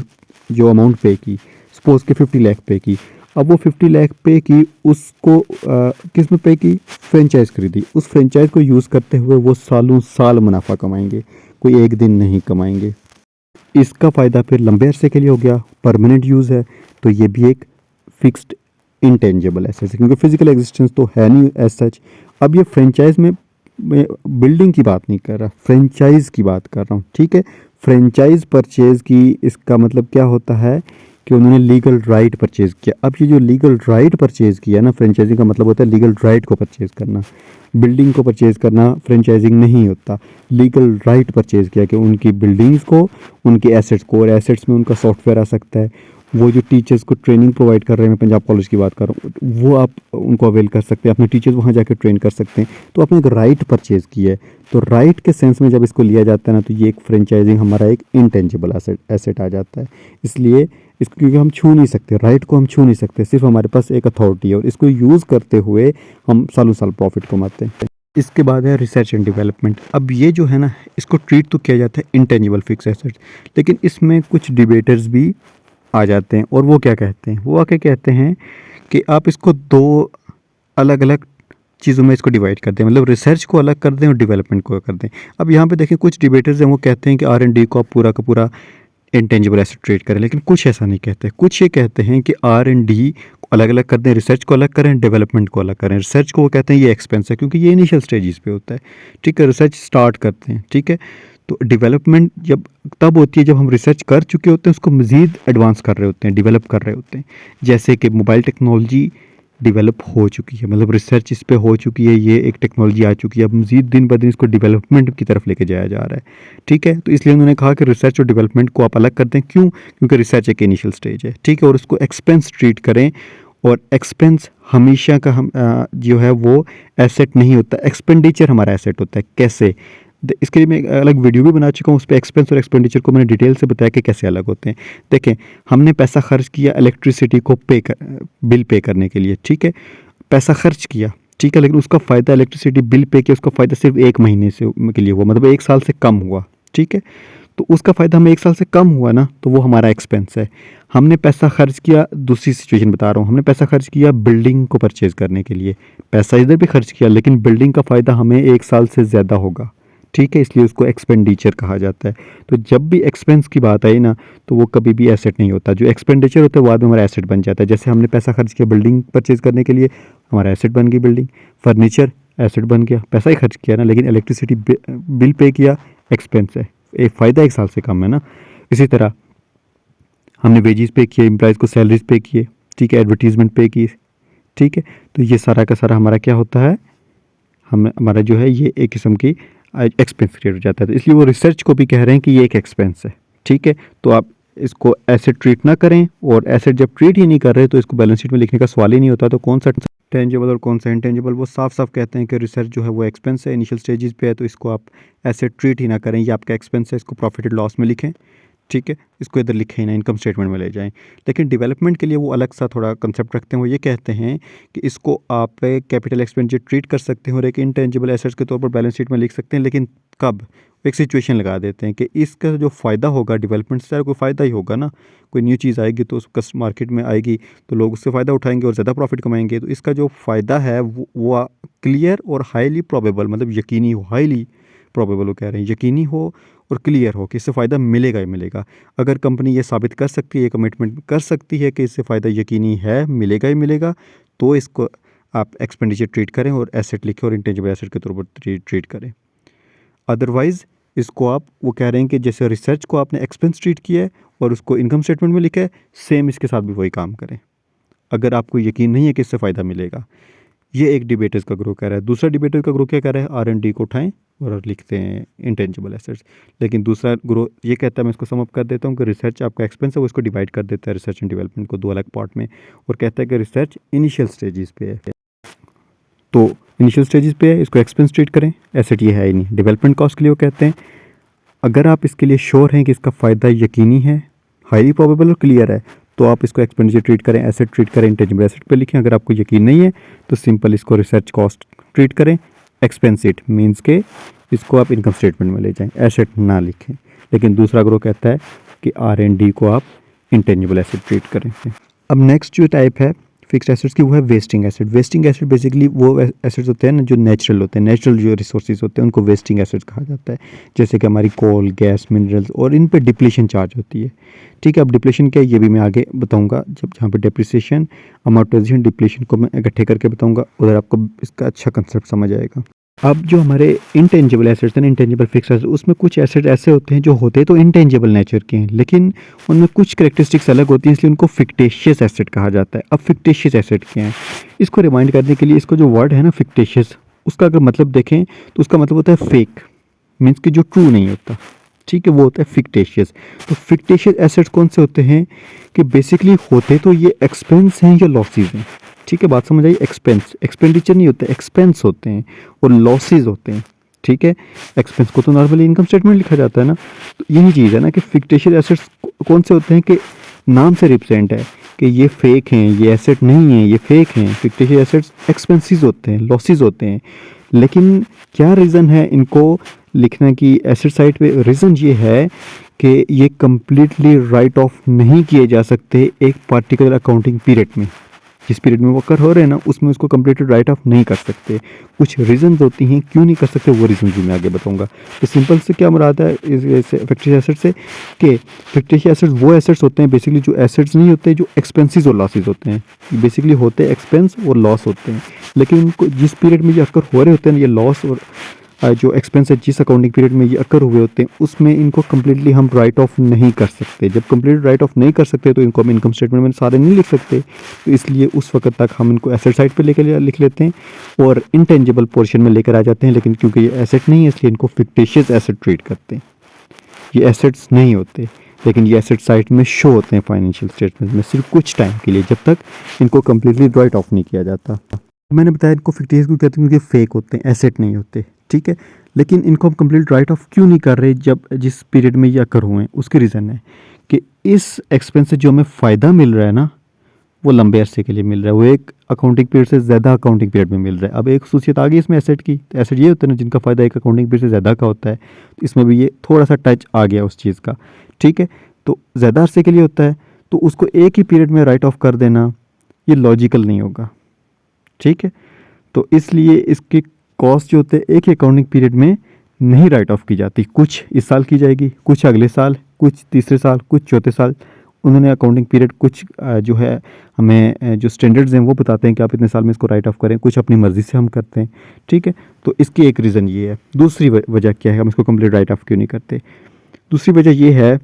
Speaker 1: जो अमाउंट पे की, सपोज़ के 50 लाख पे की। अब वो 50 लाख पे की उसको किस में पे की? फ्रेंचाइज़ खरीदी। उस फ्रेंचाइज़ को यूज़ करते हुए वो सालों साल मुनाफ़ा कमाएँगे, कोई एक दिन नहीं कमाएँगे। इसका फ़ायदा फिर लंबे अरसे के लिए हो गया, परमानेंट यूज़ है, तो ये भी एक फ़िक्स्ड इंटेंजिबल एसेट है क्योंकि फिजिकल एग्जिस्टेंस तो है नहीं एज सच। अब ये फ्रेंचाइज में मैं बिल्डिंग की बात नहीं कर रहा, फ्रेंचाइज की बात कर रहा हूँ, ठीक है? फ्रेंचाइज परचेज की इसका मतलब क्या होता है कि उन्होंने लीगल राइट परचेज किया। अब ये जो लीगल राइट परचेज किया ना, फ्रेंचाइजिंग का मतलब होता है लीगल राइट को परचेज करना। बिल्डिंग को परचेज करना फ्रेंचाइजिंग नहीं होता, लीगल राइट परचेज किया कि उनकी बिल्डिंग्स को, उनके एसेट्स को, और एसेट्स में उनका सॉफ्टवेयर आ सकता है, वो जो टीचर्स को ट्रेनिंग प्रोवाइड कर रहे हैं, मैं पंजाब कॉलेज की बात कर रहा हूँ, वो आप उनको अवेल कर सकते हैं, अपने टीचर्स वहाँ जाकर ट्रेन कर सकते हैं। तो आपने एक राइट परचेज़ की है, तो राइट के सेंस में जब इसको लिया जाता है ना, तो ये एक फ्रेंचाइजिंग हमारा एक इंटेंजिबल एसेट आ जाता है। इसलिए इसको क्योंकि हम छू नहीं सकते, राइट को हम छू नहीं सकते, सिर्फ हमारे पास एक अथॉरिटी है और इसको यूज़ करते हुए हम सालों साल प्रॉफिट कमाते हैं। इसके बाद है रिसर्च एंड डेवलपमेंट। अब ये जो है ना, इसको ट्रीट तो किया जाता है इंटेंजिबल फिक्स एसेट, लेकिन इसमें कुछ डिबेटर्स भी आ जाते हैं और वो क्या कहते हैं, वो आके कहते हैं कि आप इसको दो अलग अलग चीज़ों में इसको डिवाइड कर दें, मतलब रिसर्च को अलग कर दें और डेवलपमेंट को कर दें। अब यहाँ पे देखें कुछ डिबेटर्स हैं वो कहते हैं कि R&D को आप पूरा का पूरा इंटेंजिबल एसेट ट्रेड करें, लेकिन कुछ ऐसा नहीं कहते। कुछ ये कहते हैं कि R&D को अलग अलग कर दें, रिसर्च को अलग करें, डेवलपमेंट को अलग करें। रिसर्च को वो कहते हैं ये एक्सपेंस है क्योंकि ये इनिशियल स्टेजेस पे होता है, ठीक है? रिसर्च स्टार्ट करते हैं, ठीक है? तो डेवलपमेंट जब तब होती है जब हम रिसर्च कर चुके होते हैं, उसको मज़ीद एडवांस कर रहे होते हैं, डेवलप कर रहे होते हैं। जैसे कि मोबाइल टेक्नोलॉजी डेवलप हो चुकी है, मतलब रिसर्च इस पे हो चुकी है, ये एक टेक्नोलॉजी आ चुकी है, अब मज़ीद दिन ब दिन इसको डेवलपमेंट की तरफ लेके जाया जा रहा है, ठीक है? तो इसलिए उन्होंने कहा कि रिसर्च और डेवलपमेंट को आप अलग कर दें। क्यों? क्योंकि रिसर्च एक इनिशियल स्टेज है, ठीक है? और उसको एक्सपेंस ट्रीट करें, और एक्सपेंस हमेशा का हम जो है वो एसेट नहीं होता, एक्सपेंडिचर हमारा एसेट होता है। कैसे? इसके लिए मैं एक अलग वीडियो भी बना चुका हूँ, उस पे एक्सपेंस और एक्सपेंडिचर को मैंने डिटेल से बताया कि कैसे अलग होते हैं। देखें, हमने पैसा खर्च किया इलेक्ट्रिसिटी को बिल पे करने के लिए, ठीक है? पैसा खर्च किया, ठीक है, लेकिन उसका फ़ायदा इलेक्ट्रिसिटी बिल पे किया, उसका फ़ायदा सिर्फ 1 महीने से के लिए हुआ, मतलब 1 साल से कम हुआ, ठीक है? तो उसका फ़ायदा हमें 1 साल से कम हुआ ना, तो वो हमारा एक्सपेंस है। हमने पैसा खर्च किया, दूसरी सिचुएशन बता रहा हूँ, हमने पैसा खर्च किया बिल्डिंग को परचेज़ करने के लिए, पैसा इधर भी खर्च किया, लेकिन बिल्डिंग का फ़ायदा हमें 1 साल से ज़्यादा होगा, ठीक है? इसलिए उसको एक्सपेंडिचर कहा जाता है। तो जब भी एक्सपेंस की बात आई ना, तो वो कभी भी एसेट नहीं होता। जो एक्सपेंडिचर होता है बाद में हमारा एसेट बन जाता है। जैसे हमने पैसा खर्च किया बिल्डिंग परचेज़ करने के लिए, हमारा एसेट बन गई बिल्डिंग। फर्नीचर एसेट बन गया, पैसा ही खर्च किया ना, लेकिन इलेक्ट्रिसिटी बिल पे किया, एक्सपेंस है, एक फ़ायदा 1 साल से कम है ना। इसी तरह हमने वेजेस पे किए, एम्प्लॉइज़ को सैलरीज पे किए, ठीक है, एडवर्टीज़मेंट पे की, ठीक है? तो ये सारा का सारा हमारा क्या होता है, हमारा जो है ये एक किस्म की एक्सपेंस क्रिएट हो जाता है। तो इसलिए वो रिसर्च को भी कह रहे हैं कि ये एक एक्सपेंस है, ठीक है? तो आप इसको एसेट ट्रीट ना करें, और एसेट जब ट्रीट ही नहीं कर रहे तो इसको बैलेंस शीट में लिखने का सवाल ही नहीं होता। तो कौन सा टेंजिबल और कौन सा इंटेंजिबल, वो साफ साफ कहते हैं कि रिसर्च जो है वो एक्सपेंस है, इनिशियल स्टेजेस पे है, तो इसको आप एसेट ट्रीट ही ना करें, ये आपका एक्सपेंस है, इसको प्रॉफिट एंड लॉस में लिखें, ठीक है, इसको इधर लिखे ही ना, इनकम स्टेटमेंट में ले जाएं। लेकिन डेवलपमेंट के लिए वो अलग सा थोड़ा कंसेप्ट रखते हैं। वो ये कहते हैं कि इसको आप कैपिटल एक्सपेंडिचर ट्रीट कर सकते हैं और एक इंटेंजिबल एसेट्स के तौर पर बैलेंस शीट में लिख सकते हैं। लेकिन कब? एक सिचुएशन लगा देते हैं कि इसका जो फ़ायदा होगा डेवलपमेंट से, कोई फ़ायदा ही होगा ना, कोई न्यू चीज़ आएगी तो उसका मार्केट में आएगी तो लोग उससे फ़ायदा उठाएंगे और ज़्यादा प्रॉफिट कमाएंगे। तो इसका जो फ़ायदा है वो क्लियर और हाईली प्रोबेबल, मतलब यकीनी हो, हाईली प्रोबेबल वो कह रहे हैं, यकीनी हो और क्लियर हो कि इससे फ़ायदा मिलेगा ही मिलेगा। अगर कंपनी ये साबित कर सकती है, ये कमिटमेंट कर सकती है कि इससे फ़ायदा यकीनी है, मिलेगा ही मिलेगा, तो इसको आप एक्सपेंडिचर ट्रीट करें और एसेट लिखें और इंटेंजिबल एसेट के तौर पर ट्रीट करें। अदरवाइज़ इसको आप, वो कह रहे हैं कि जैसे रिसर्च को आपने एक्सपेंस ट्रीट किया है और उसको इनकम स्टेटमेंट में लिखा है, सेम इसके साथ भी वही काम करें अगर आपको यकीन नहीं है कि इससे फ़ायदा मिलेगा। ये एक डिबेटर्स का ग्रुप कह रहा है। दूसरा डिबेटर का ग्रुप क्या कह रहा है? R&D को उठाएं और लिखते हैं इंटेंजिबल एसेट्स। लेकिन दूसरा ग्रुप ये कहता है, मैं इसको समअप कर देता हूँ, कि रिसर्च आपका एक्सपेंस है, वो इसको डिवाइड कर देता है रिसर्च एंड डेवलपमेंट को 2 अलग पार्ट में, और कहता है कि रिसर्च इनिशियल स्टेजेस पे है, तो इनिशियल स्टेजेस पे है, इसको एक्सपेंस ट्रीट करें, एसेट ये है ही नहीं। डेवलपमेंट कॉस्ट के लिए वो कहते हैं अगर आप इसके लिए श्योर हैं कि इसका फ़ायदा यकीनी है, हाईली प्रोबेबल और क्लियर है, तो आप इसको एक्सपेंडिचर ट्रीट करें, एसेट ट्रीट करें, इंटेंजिबल एसेट पे लिखें। अगर आपको यकीन नहीं है तो सिंपल इसको रिसर्च कॉस्ट ट्रीट करें, एक्सपेंस इट मीन्स के इसको आप इनकम स्टेटमेंट में ले जाएं, एसेट ना लिखें। लेकिन दूसरा ग्रुप कहता है कि R&D को आप इंटेंजिबल एसेट ट्रीट करें। अब नेक्स्ट जो टाइप है फिक्स्ड एसेट्स की, वो है wasting asset. Wasting asset basically वो एसेट्स होते हैं ना जो नेचुरल होते हैं, नेचुरल जो रिसोर्सेज होते हैं उनको वेस्टिंग एसेट्स कहा जाता है। जैसे कि हमारी कोल, गैस, मिनरल्स, और इन पे डिप्लीशन चार्ज होती है। ठीक है, अब डिप्लीशन क्या है ये भी मैं आगे बताऊंगा, जब जहाँ पे डेप्रिसिएशन, अमोर्टाइजेशन, डिप्लीशन को मैं इकट्ठे करके बताऊंगा, उधर आपको इसका अच्छा कंसेप्ट समझ आएगा। अब जो हमारे इंटेंजिबल एसेट्स हैं, इंटेंजिबल फिक्स्ड एसेट्स, उसमें कुछ एसेट ऐसे होते हैं जो होते तो इंटेंजिबल नेचर के हैं, लेकिन उनमें कुछ कैरेक्टरिस्टिक्स अलग होती हैं, इसलिए उनको फिक्टिशियस एसेट कहा जाता है। अब फिक्टिशियस एसेट क्या है, इसको रिमाइंड करने के लिए, इसको जो वर्ड है ना फिक्टिशियस, उसका अगर मतलब देखें तो उसका मतलब होता है फेक, मीन्स कि जो ट्रू नहीं होता। ठीक है, वो होता है फिक्टिशियस। तो फिक्टिशियस एसेट्स कौन से होते हैं कि बेसिकली होते तो ये एक्सपेंस हैं या लॉसेज हैं। ठीक है, बात समझ आई? एक्सपेंस, एक्सपेंडिचर नहीं होते, एक्सपेंस होते हैं, और लॉसेज होते हैं। ठीक है, एक्सपेंस को तो नॉर्मली इनकम स्टेटमेंट लिखा जाता है ना, तो यही चीज़ है ना कि फिक्टिशियस एसेट्स कौन से होते हैं कि नाम से रिप्रेजेंट है कि ये फेक हैं, ये एसेट नहीं है, ये फेक हैं। फिक्टिशियस एसेट्स एक्सपेंसेस होते हैं, लॉसेज होते हैं। लेकिन क्या रीज़न है इनको लिखना की एसेट साइड पे? रीज़न ये है कि ये कम्प्लीटली राइट ऑफ नहीं किए जा सकते एक पार्टिकुलर अकाउंटिंग पीरियड में। जिस पीरियड में वो कर हो रहे हैं ना, उसमें उसको कम्प्लीटली राइट ऑफ नहीं कर सकते। कुछ रीजंस होती हैं क्यों नहीं कर सकते, वो रीज़न भी मैं आगे बताऊंगा। तो सिंपल से क्या मुराद है इस फिक्टिशियस एसेट से, कि फिक्टिशियस एसेट्स वो एसेट्स होते हैं बेसिकली जो एसेट्स नहीं होते, जो एक्सपेंसेस और लॉसेज होते हैं। बेसिकली होते हैं एक्सपेंस और लॉस होते हैं, लेकिन उनको जिस पीरियड में ये अक्कर हो रहे होते हैं ये लॉस और जो एक्सपेंस है, जिस अकाउंटिंग पीरियड में ये अकर हुए होते हैं, उसमें इनको कम्प्लीटली हम राइट ऑफ नहीं कर सकते। जब कम्प्लीट राइट ऑफ नहीं कर सकते तो इनको हम इनकम स्टेटमेंट में सारे नहीं लिख सकते, तो इसलिए उस वक्त तक हम इनको एसेट साइड पे लेकर लिख लेते हैं और इंटेंजिबल पोर्शन में लेकर आ जाते हैं। लेकिन क्योंकि ये एसेट नहीं है इसलिए इनको फिक्टिशियस एसेट ट्रीट करते हैं। ये एसेट्स नहीं होते, लेकिन ये एसेट साइड में शो होते हैं फाइनेंशियल स्टेटमेंट में सिर्फ कुछ टाइम के लिए, जब तक इनको कम्प्लीटली राइट ऑफ नहीं किया जाता। मैंने बताया इनको फिक्टिशियस क्यों कहते हैं, क्योंकि फेक होते हैं, एसेट नहीं होते। ठीक है, लेकिन इनको हम कंप्लीट राइट ऑफ क्यों नहीं कर रहे जब जिस पीरियड में ये अकर हुए हैं? उसकी रीज़न है कि इस एक्सपेंस से जो हमें फ़ायदा मिल रहा है ना, वो लंबे अरसे के लिए मिल रहा है, वो एक अकाउंटिंग पीरियड से ज़्यादा अकाउंटिंग पीरियड में मिल रहा है। अब एक खसूसियत आ गई इसमें एसेट की, तो एसेट ये होते हैं ना जिनका फ़ायदा एक अकाउंटिंग पीरियड से ज़्यादा का होता है, तो इसमें भी ये थोड़ा सा टच आ गया उस चीज़ का। ठीक है, तो ज़्यादा अरसे के लिए होता है, तो उसको एक ही पीरियड में राइट ऑफ कर देना ये लॉजिकल नहीं होगा। ठीक है, तो इसलिए इसकी कॉस्ट जो होते हैं एक ही अकाउंटिंग पीरियड में नहीं राइट ऑफ की जाती, कुछ इस साल की जाएगी, कुछ अगले साल, कुछ तीसरे साल, कुछ चौथे साल। उन्होंने अकाउंटिंग पीरियड कुछ जो है हमें जो स्टैंडर्ड्स हैं वो बताते हैं कि आप इतने साल में इसको राइट ऑफ करें, कुछ अपनी मर्ज़ी से हम करते हैं। ठीक है, तो इसकी एक रीज़न ये है। दूसरी वजह क्या है हम इसको कंप्लीट राइट ऑफ क्यों नहीं करते? दूसरी वजह ये है,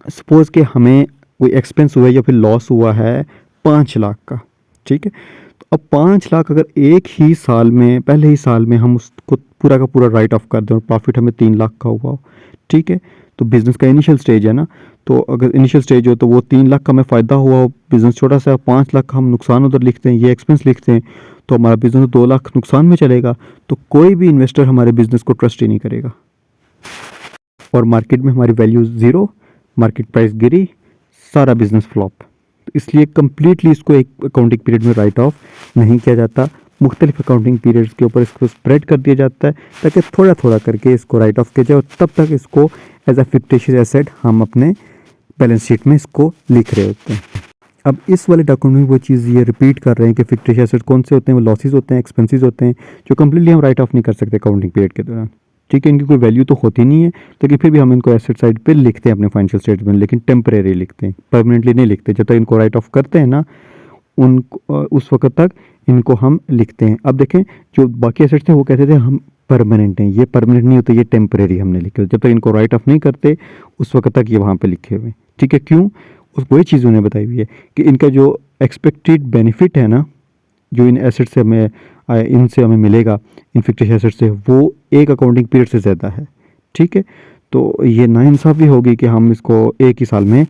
Speaker 1: सपोज़ कि हमें कोई एक्सपेंस हुआ या फिर लॉस हुआ है 5 लाख का। ठीक है, अब 5 लाख अगर एक ही साल में, पहले ही साल में हम उसको पूरा का पूरा राइट ऑफ कर दें और प्रॉफिट हमें 3 लाख का हुआ हो, ठीक है, तो बिज़नेस का इनिशियल स्टेज है ना, तो अगर इनिशियल स्टेज हो तो वो 3 लाख का हमें फ़ायदा हुआ हो, बिज़नेस छोटा सा, 5 लाख का हम नुकसान उधर लिखते हैं, ये एक्सपेंस लिखते हैं, तो हमारा बिज़नेस 2 लाख नुकसान में चलेगा, तो कोई भी इन्वेस्टर हमारे बिज़नेस को ट्रस्ट ही नहीं करेगा और मार्केट में हमारी वैल्यू ज़ीरो, मार्केट प्राइस गिरी, सारा बिजनेस फ्लॉप। तो इसलिए कम्प्लीटली इसको एक अकाउंटिंग पीरियड में राइट ऑफ नहीं किया जाता, मुख्तलिफ अकाउंटिंग पीरियड्स के ऊपर इसको स्प्रेड कर दिया जाता है ताकि थोड़ा थोड़ा करके इसको राइट ऑफ किया जाए, और तब तक इसको एज अ फिक्टिशियस एसेट हम अपने बैलेंस शीट में इसको लिख रहे होते हैं। अब इस वाले डॉक्यूमेंट में वो चीज़ ये रिपीट कर रहे हैं कि फिक्टिशियस एसेट कौन से होते हैं, वो लॉसेस होते हैं, एक्सपेंसेस होते हैं, जो कम्प्लीटली हम राइट ऑफ नहीं कर सकते अकाउंटिंग पीरियड के दौरान। ठीक है, इनकी कोई वैल्यू तो होती नहीं है, लेकिन फिर भी हम इनको एसेट साइड पे लिखते हैं अपने फाइनेंशियल स्टेटमेंट, लेकिन टेम्परेरी लिखते हैं, परमानेंटली नहीं लिखते। जब तक इनको राइट ऑफ करते हैं ना उनको उस वक्त तक इनको हम लिखते हैं। अब देखें जो बाकी एसेट्स थे वो कहते थे हम परमानेंट हैं, ये परमानेंट नहीं होते, ये टेम्परेरी हमने लिखे। जब तक इनको राइट ऑफ नहीं करते उस वक्त तक ये वहाँ पे लिखे हुए। ठीक है, क्यों? उस वही चीज़ उन्हें बताई हुई है कि इनका जो एक्सपेक्टेड बेनिफिट है ना, जो इन एसेट से हमें इनसे हमें मिलेगा, इन फिक्टिशियस एसेट से, वो एक अकाउंटिंग पीरियड से ज़्यादा है। ठीक है, तो ये नाइंसाफ़ी होगी कि हम इसको एक ही साल में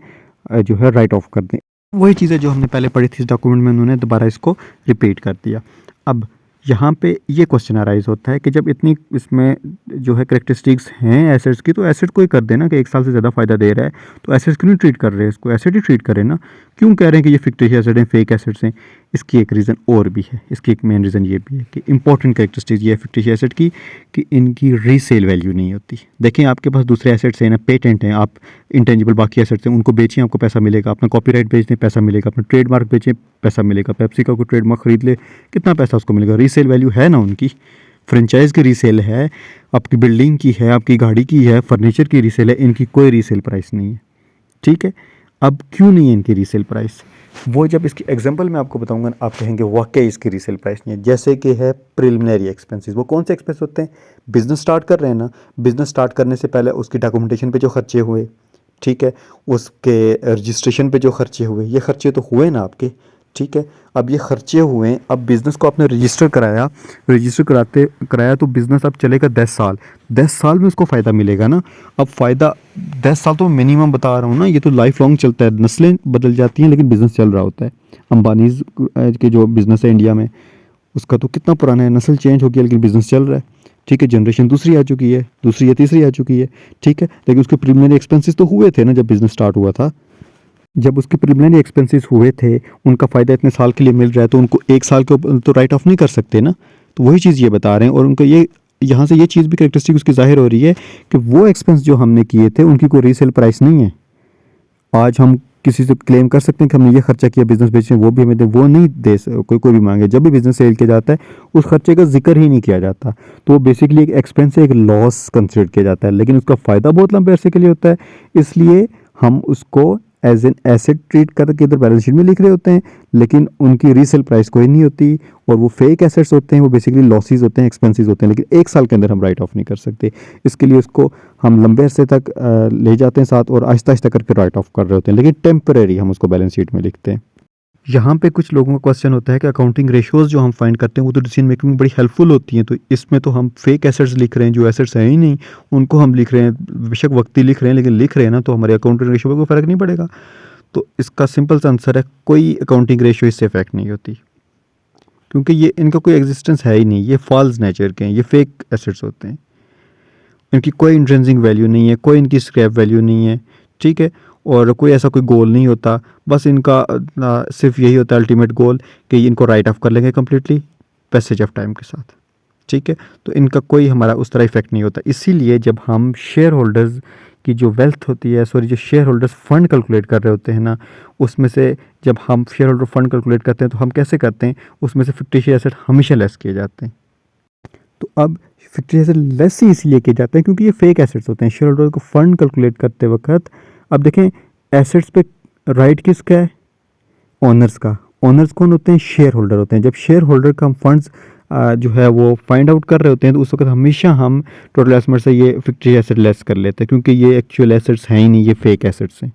Speaker 1: जो है राइट ऑफ कर दें। वही चीज़ें जो हमने पहले पढ़ी थी इस डॉक्यूमेंट में, उन्होंने दोबारा इसको रिपीट कर दिया। अब यहाँ पे ये क्वेश्चन अराइज होता है कि जब इतनी इसमें जो है करेक्टरिस्टिक्स हैं एसेट्स की, तो एसेट को ही कर देना कि एक साल से ज़्यादा फ़ायदा दे रहा है, तो एसेट्स क्यों नहीं ट्रीट कर रहे हैं, इसको एसेट ही ट्रीट करें ना। क्यों कह रहे हैं कि ये फिक्टिशियस एसेट हैं, फेक एसेट्स हैं? इसकी एक रीज़न और भी है, इसकी एक मेन रीज़न ये भी है कि इंपॉर्टेंट करेक्टरिस्टिक्स ये है फिक्टिशियस एसेट की कि इनकी रीसेल वैल्यू नहीं होती। देखें आपके पास दूसरे एसेट्स हैं ना, पेटेंट हैं, आप इंटेंजिबल बाकी एसेट्स हैं, उनको बेचें आपको पैसा मिलेगा, अपना कॉपीराइट बेच दें पैसा मिलेगा, अपना ट्रेडमार्क बेचें पैसा मिलेगा, पेप्सी का कोई ट्रेडमार्क खरीद ले कितना पैसा उसको मिलेगा, रीसेल वैल्यू है ना उनकी। फ्रेंचाइज की रीसेल है, आपकी बिल्डिंग की है, आपकी गाड़ी की है, फर्नीचर की रीसेल है, इनकी कोई रीसेल प्राइस नहीं है। ठीक है, अब क्यों नहीं है इनकी रीसेल प्राइस? वो जब इसकी एग्जांपल मैं आपको बताऊंगा आप कहेंगे वाकई इसकी रीसेल प्राइस नहीं है। जैसे कि है प्रिलिमिनरी एक्सपेंसेस। वो कौन से एक्सपेंस होते हैं? बिजनेस स्टार्ट कर रहे हैं ना, बिजनेस स्टार्ट करने से पहले उसकी डॉक्यूमेंटेशन पे जो खर्चे हुए, ठीक है, उसके रजिस्ट्रेशन पे जो खर्चे हुए, ये खर्चे तो हुए ना आपके। ठीक है, अब ये खर्चे हुए, अब बिज़नेस को आपने रजिस्टर कराया तो बिज़नेस अब चलेगा 10 साल, 10 साल में उसको फ़ायदा मिलेगा ना। अब फ़ायदा 10 साल तो मिनिमम बता रहा हूँ ना, ये तो लाइफ लॉन्ग चलता है, नस्लें बदल जाती हैं लेकिन बिज़नेस चल रहा होता है। अंबानीज़ के जो बिज़नेस है इंडिया में, उसका तो कितना पुराना है, नस्ल चेंज हो गया लेकिन बिज़नेस चल रहा है। ठीक है, जनरेशन दूसरी आ चुकी है, दूसरी या तीसरी आ चुकी है। ठीक है, लेकिन उसके प्रीलिमिनरी एक्सपेंसेस तो हुए थे ना जब बिज़नेस स्टार्ट हुआ था। जब उसके प्रिलिमिनरी एक्सपेंसेस हुए थे, उनका फ़ायदा इतने साल के लिए मिल रहा है, तो उनको एक साल के ऊपर तो राइट ऑफ नहीं कर सकते ना। तो वही चीज़ ये बता रहे हैं, और उनको ये यहाँ से ये चीज़ भी करेक्टरिस्टिक उसकी ज़ाहिर हो रही है कि वो एक्सपेंस जो हमने किए थे उनकी कोई रीसेल प्राइस नहीं है। आज हम किसी से क्लेम कर सकते हैं कि हमने ये खर्चा किया बिज़नेस बेचने, वो भी हमें दे, वो नहीं दे, कोई भी मांगे। जब भी बिज़नेस सेल किया जाता है उस खर्चे का जिक्र ही नहीं किया जाता, तो वो बेसिकली एक एक्सपेंस से एक लॉस कंसिडर किया जाता है, लेकिन उसका फ़ायदा बहुत लंबे अरसे के लिए होता है, इसलिए हम उसको एज एन एसेट ट्रीट करके इधर बैलेंस शीट में लिख रहे होते हैं, लेकिन उनकी रीसेल प्राइस कोई नहीं होती, और वो फेक एसेट्स होते हैं, वो बेसिकली लॉसेस होते हैं, एक्सपेंसेस होते हैं, लेकिन एक साल के अंदर हम राइट ऑफ नहीं कर सकते। इसके लिए उसको हम लंबे अरसे तक ले जाते हैं साथ, और आहिस्ता आहिस्ता करके राइट ऑफ कर रहे होते हैं, लेकिन टेम्परेरी हम उसको बैलेंस शीट में लिखते हैं। यहाँ पे कुछ लोगों का क्वेश्चन होता है कि अकाउंटिंग रेशियोज़ जो हम फाइंड करते हैं वो तो डिसीजन मेकिंग में बड़ी हेल्पफुल होती हैं, तो इसमें तो हम फेक एसेट्स लिख रहे हैं, जो एसेट्स हैं ही नहीं उनको हम लिख रहे हैं, बेशक वक्ती लिख रहे हैं लेकिन लिख रहे हैं ना, तो हमारे अकाउंटिंग रेशियो में कोई फ़र्क नहीं पड़ेगा। तो इसका सिंपल सा आंसर है, कोई अकाउंटिंग रेशियो इससे इफेक्ट नहीं होती, क्योंकि ये इनका कोई एग्जिस्टेंस है ही नहीं, ये फॉल्स नेचर के हैं, ये फेक एसेट्स होते हैं, इनकी कोई इंट्रिंसिक वैल्यू नहीं है, कोई इनकी स्क्रैप वैल्यू नहीं है। ठीक है, और कोई ऐसा कोई गोल नहीं होता, बस इनका सिर्फ यही होता है अल्टीमेट गोल कि इनको राइट ऑफ कर लेंगे कम्प्लीटली पैसेज ऑफ टाइम के साथ। ठीक है, तो इनका कोई हमारा उस तरह इफेक्ट नहीं होता। इसीलिए जब हम शेयर होल्डर्स की जो वेल्थ होती है, सॉरी जो शेयर होल्डर्स फंड कैलकुलेट कर रहे होते हैं ना, उसमें से जब हम शेयर होल्डर फंड कैलकुलेट करते हैं तो हम कैसे करते हैं, उसमें से फिक्टिशियस एसेट हमेशा लेस किए जाते हैं। तो अब फिक्टिशियस एसेट लेस ही इसलिए किए जाते हैं क्योंकि ये फेक एसेट्स होते हैं। शेयर होल्डर को फंड कैलकुलेट करते वक्त अब देखें एसेट्स पे राइट किसका है? ओनर्स का। ओनर्स कौन होते हैं? शेयर होल्डर होते हैं। जब शेयर होल्डर का हम फंड्स जो है वो फाइंड आउट कर रहे होते हैं तो उस वक्त हमेशा हम टोटल एसेट से ये फिक्टिशियस एसेट लेस कर लेते हैं, क्योंकि ये एक्चुअल एसेट्स हैं ही नहीं, ये फेक एसेट्स हैं।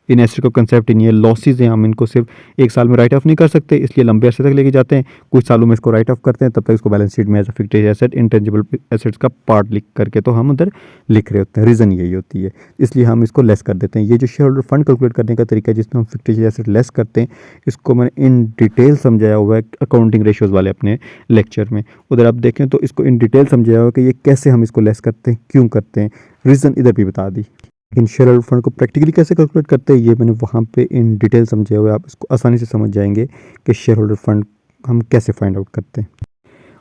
Speaker 1: इन एसेट का कंसेप्ट ही नहीं है, लॉसेस हैं, हम इनको सिर्फ एक साल में राइट ऑफ नहीं कर सकते, इसलिए लंबे अरसे तक लेके जाते हैं, कुछ सालों में इसको राइट ऑफ करते हैं, तब तक इसको बैलेंस शीट में as a fictitious asset intangible assets का पार्ट लिख करके तो हम उधर लिख रहे होते हैं। रीज़न यही होती है, इसलिए हम इसको लेस कर देते हैं। ये जो शेयर होल्डर फंड कैलकुलेट करने का तरीका है जिसमें हम फिक्टिशियस एसेट लेस करते हैं, इसको मैंने इन डिटेल समझाया हुआ है अकाउंटिंग रेशियोज़ वाले अपने लेक्चर में, उधर आप देखें तो इसको इन डिटेल समझाया हुआ है कि ये कैसे हम इसको लेस करते हैं, क्यों करते हैं, रीज़न इधर भी बता दी। इन शेयर होल्डर फंड को प्रैक्टिकली कैसे कैलकुलेट करते हैं ये मैंने वहाँ पे इन डिटेल समझे हुए, आप इसको आसानी से समझ जाएंगे कि शेयर होल्डर फंड हम कैसे फाइंड आउट करते हैं।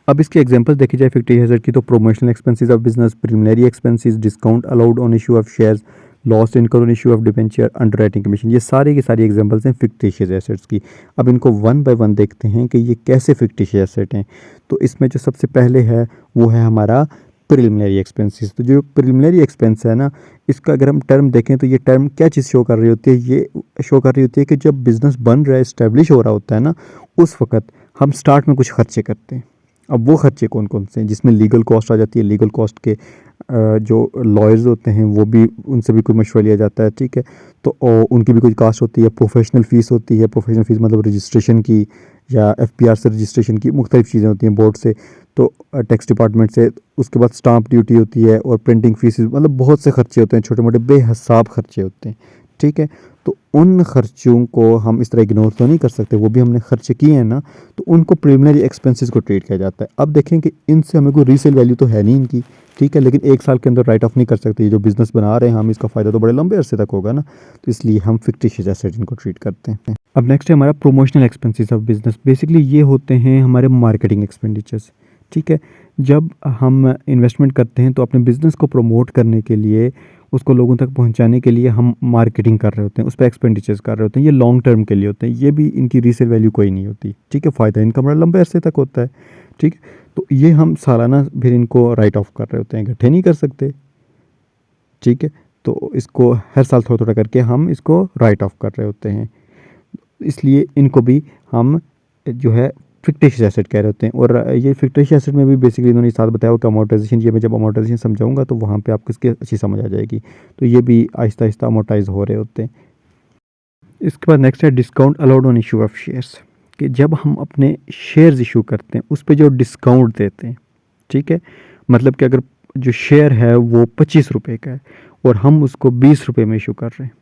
Speaker 1: अब इसकी एग्जांपल देखी जाए फिक्टिशियस एसेट की, तो promotional expenses of business, preliminary expenses, discount allowed on issue of shares, loss income on issue of debenture, underwriting commission, ये सारी की सारी एग्जांपल्स हैं फिक्टिशियस एसेट्स की। अब इनको वन बाय वन देखते हैं कि ये कैसे फिक्टिशियस एसेट हैं। तो इसमें जो सबसे पहले है वो है हमारा प्रिलिमिनरी एक्सपेंसेस। तो जो प्रिलिमिनरी एक्सपेंस है ना, इसका अगर हम टर्म देखें तो ये टर्म क्या चीज़ शो कर रही होती है, ये शो कर रही होती है कि जब बिज़नेस बन रहा है, इस्टेब्लिश हो रहा होता है ना, उस वक्त हम स्टार्ट में कुछ खर्चे करते हैं। अब वो खर्चे कौन कौन से हैं, जिसमें लीगल कॉस्ट आ जाती है, लीगल कॉस्ट के जो लॉयर्स होते हैं वो भी, उनसे भी कोई मशवरा लिया जाता है, ठीक है। तो उनकी भी कोई कास्ट होती है, प्रोफेशनल फ़ीस होती है, प्रोफेशनल फ़ीस मतलब रजिस्ट्रेशन की या FPR से रजिस्ट्रेशन की मुख्तलिफ चीज़ें होती हैं, बोर्ड से, तो टैक्स डिपार्टमेंट से, उसके बाद स्टाम्प ड्यूटी होती है और प्रिंटिंग फीस, मतलब बहुत से खर्चे होते हैं, छोटे मोटे बेहिसाब खर्चे होते हैं, ठीक है। तो उन खर्चों को हम इस तरह इग्नोर तो नहीं कर सकते, वो भी हमने खर्चे किए हैं ना, तो उनको प्रिलिमिनरी एक्सपेंसेस को ट्रीट किया जाता है। अब देखें कि इनसे हमें कोई रीसेल वैल्यू तो है नहीं इनकी, ठीक है, लेकिन एक साल के अंदर राइट ऑफ नहीं कर सकते। ये जो बिज़नेस बना रहे हैं हम, इसका फ़ायदा तो बड़े लंबे अरसे तक होगा ना, तो इसलिए हम फिक्टिशियस एसेट इनको ट्रीट करते हैं। अब नेक्स्ट है हमारा promotional expenses of business. Basically ये होते हैं हमारे मार्केटिंग एक्सपेंडिचर्स, ठीक है। जब हम इन्वेस्टमेंट करते हैं तो अपने बिज़नेस को प्रमोट करने के लिए, उसको लोगों तक पहुंचाने के लिए हम मार्केटिंग कर रहे होते हैं, उस पर एक्सपेंडिचर्स कर रहे होते हैं। ये लॉन्ग टर्म के लिए होते हैं, ये भी इनकी रीसेल वैल्यू कोई नहीं होती, ठीक है। फ़ायदा इनका बड़ा लंबे अरसे तक होता है, ठीक है। तो ये हम सालाना फिर इनको राइट ऑफ कर रहे होते हैं, इकट्ठे नहीं कर सकते, ठीक है। तो इसको हर साल थोड़ा थोड़ा करके हम इसको राइट ऑफ कर रहे होते हैं, इसलिए इनको भी हम जो है फिक्टिशियस एसेट कह रहे होते हैं। और ये फिक्टिशियस एसेट में भी बेसिकली इन्होंने साथ बताया कि अमोर्टाइजेशन, ये मैं जब अमोर्टाइजेशन समझाऊंगा तो वहाँ पे आपको इसकी अच्छी समझ आ जाएगी। तो ये भी आहिस्ता आहिस्ता अमोर्टाइज हो रहे होते हैं। इसके बाद नेक्स्ट है discount allowed on issue of shares, कि जब हम अपने शेयर्स इशू करते हैं उस पर जो डिस्काउंट देते हैं, ठीक है। मतलब कि अगर जो शेयर है वो 25 रुपये का है और हम उसको 20 रुपये में इशू कर रहे हैं,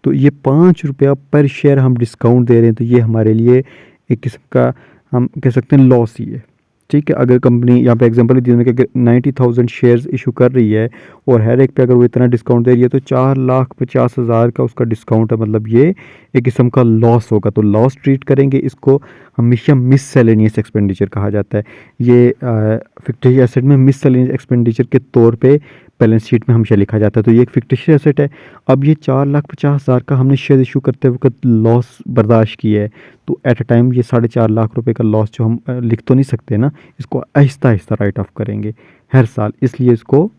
Speaker 1: तो ये 5 रुपया पर शेयर हम डिस्काउंट दे रहे हैं, तो ये हमारे लिए एक किस्म का हम कह सकते हैं लॉस ही है, ठीक है। अगर कंपनी यहाँ पे एग्जांपल दी कि 90,000 शेयर्स इशू कर रही है और हर एक पे अगर वो इतना डिस्काउंट दे रही है तो 4,50,000 का उसका डिस्काउंट है, मतलब ये एक किस्म का लॉस होगा। तो लॉस ट्रीट करेंगे, इसको हमेशा मिससेलेनियस एक्सपेंडिचर कहा जाता है। ये फिक्टिशियस एसेट में मिससेलेनियस एक्सपेंडिचर के तौर पे बैलेंस शीट में हमेशा लिखा जाता है। तो ये एक फिक्टिशियस एसेट है। अब ये 4,50,000 का हमने शेयर इशू करते वक्त लॉस बर्दाश्त किया है, तो एट अ टाइम ये 4.5 लाख रुपए का लॉस जो हम लिख तो नहीं सकते ना, इसको आहिस्ता आहिस्ता राइट ऑफ करेंगे हर साल, इसलिए इसको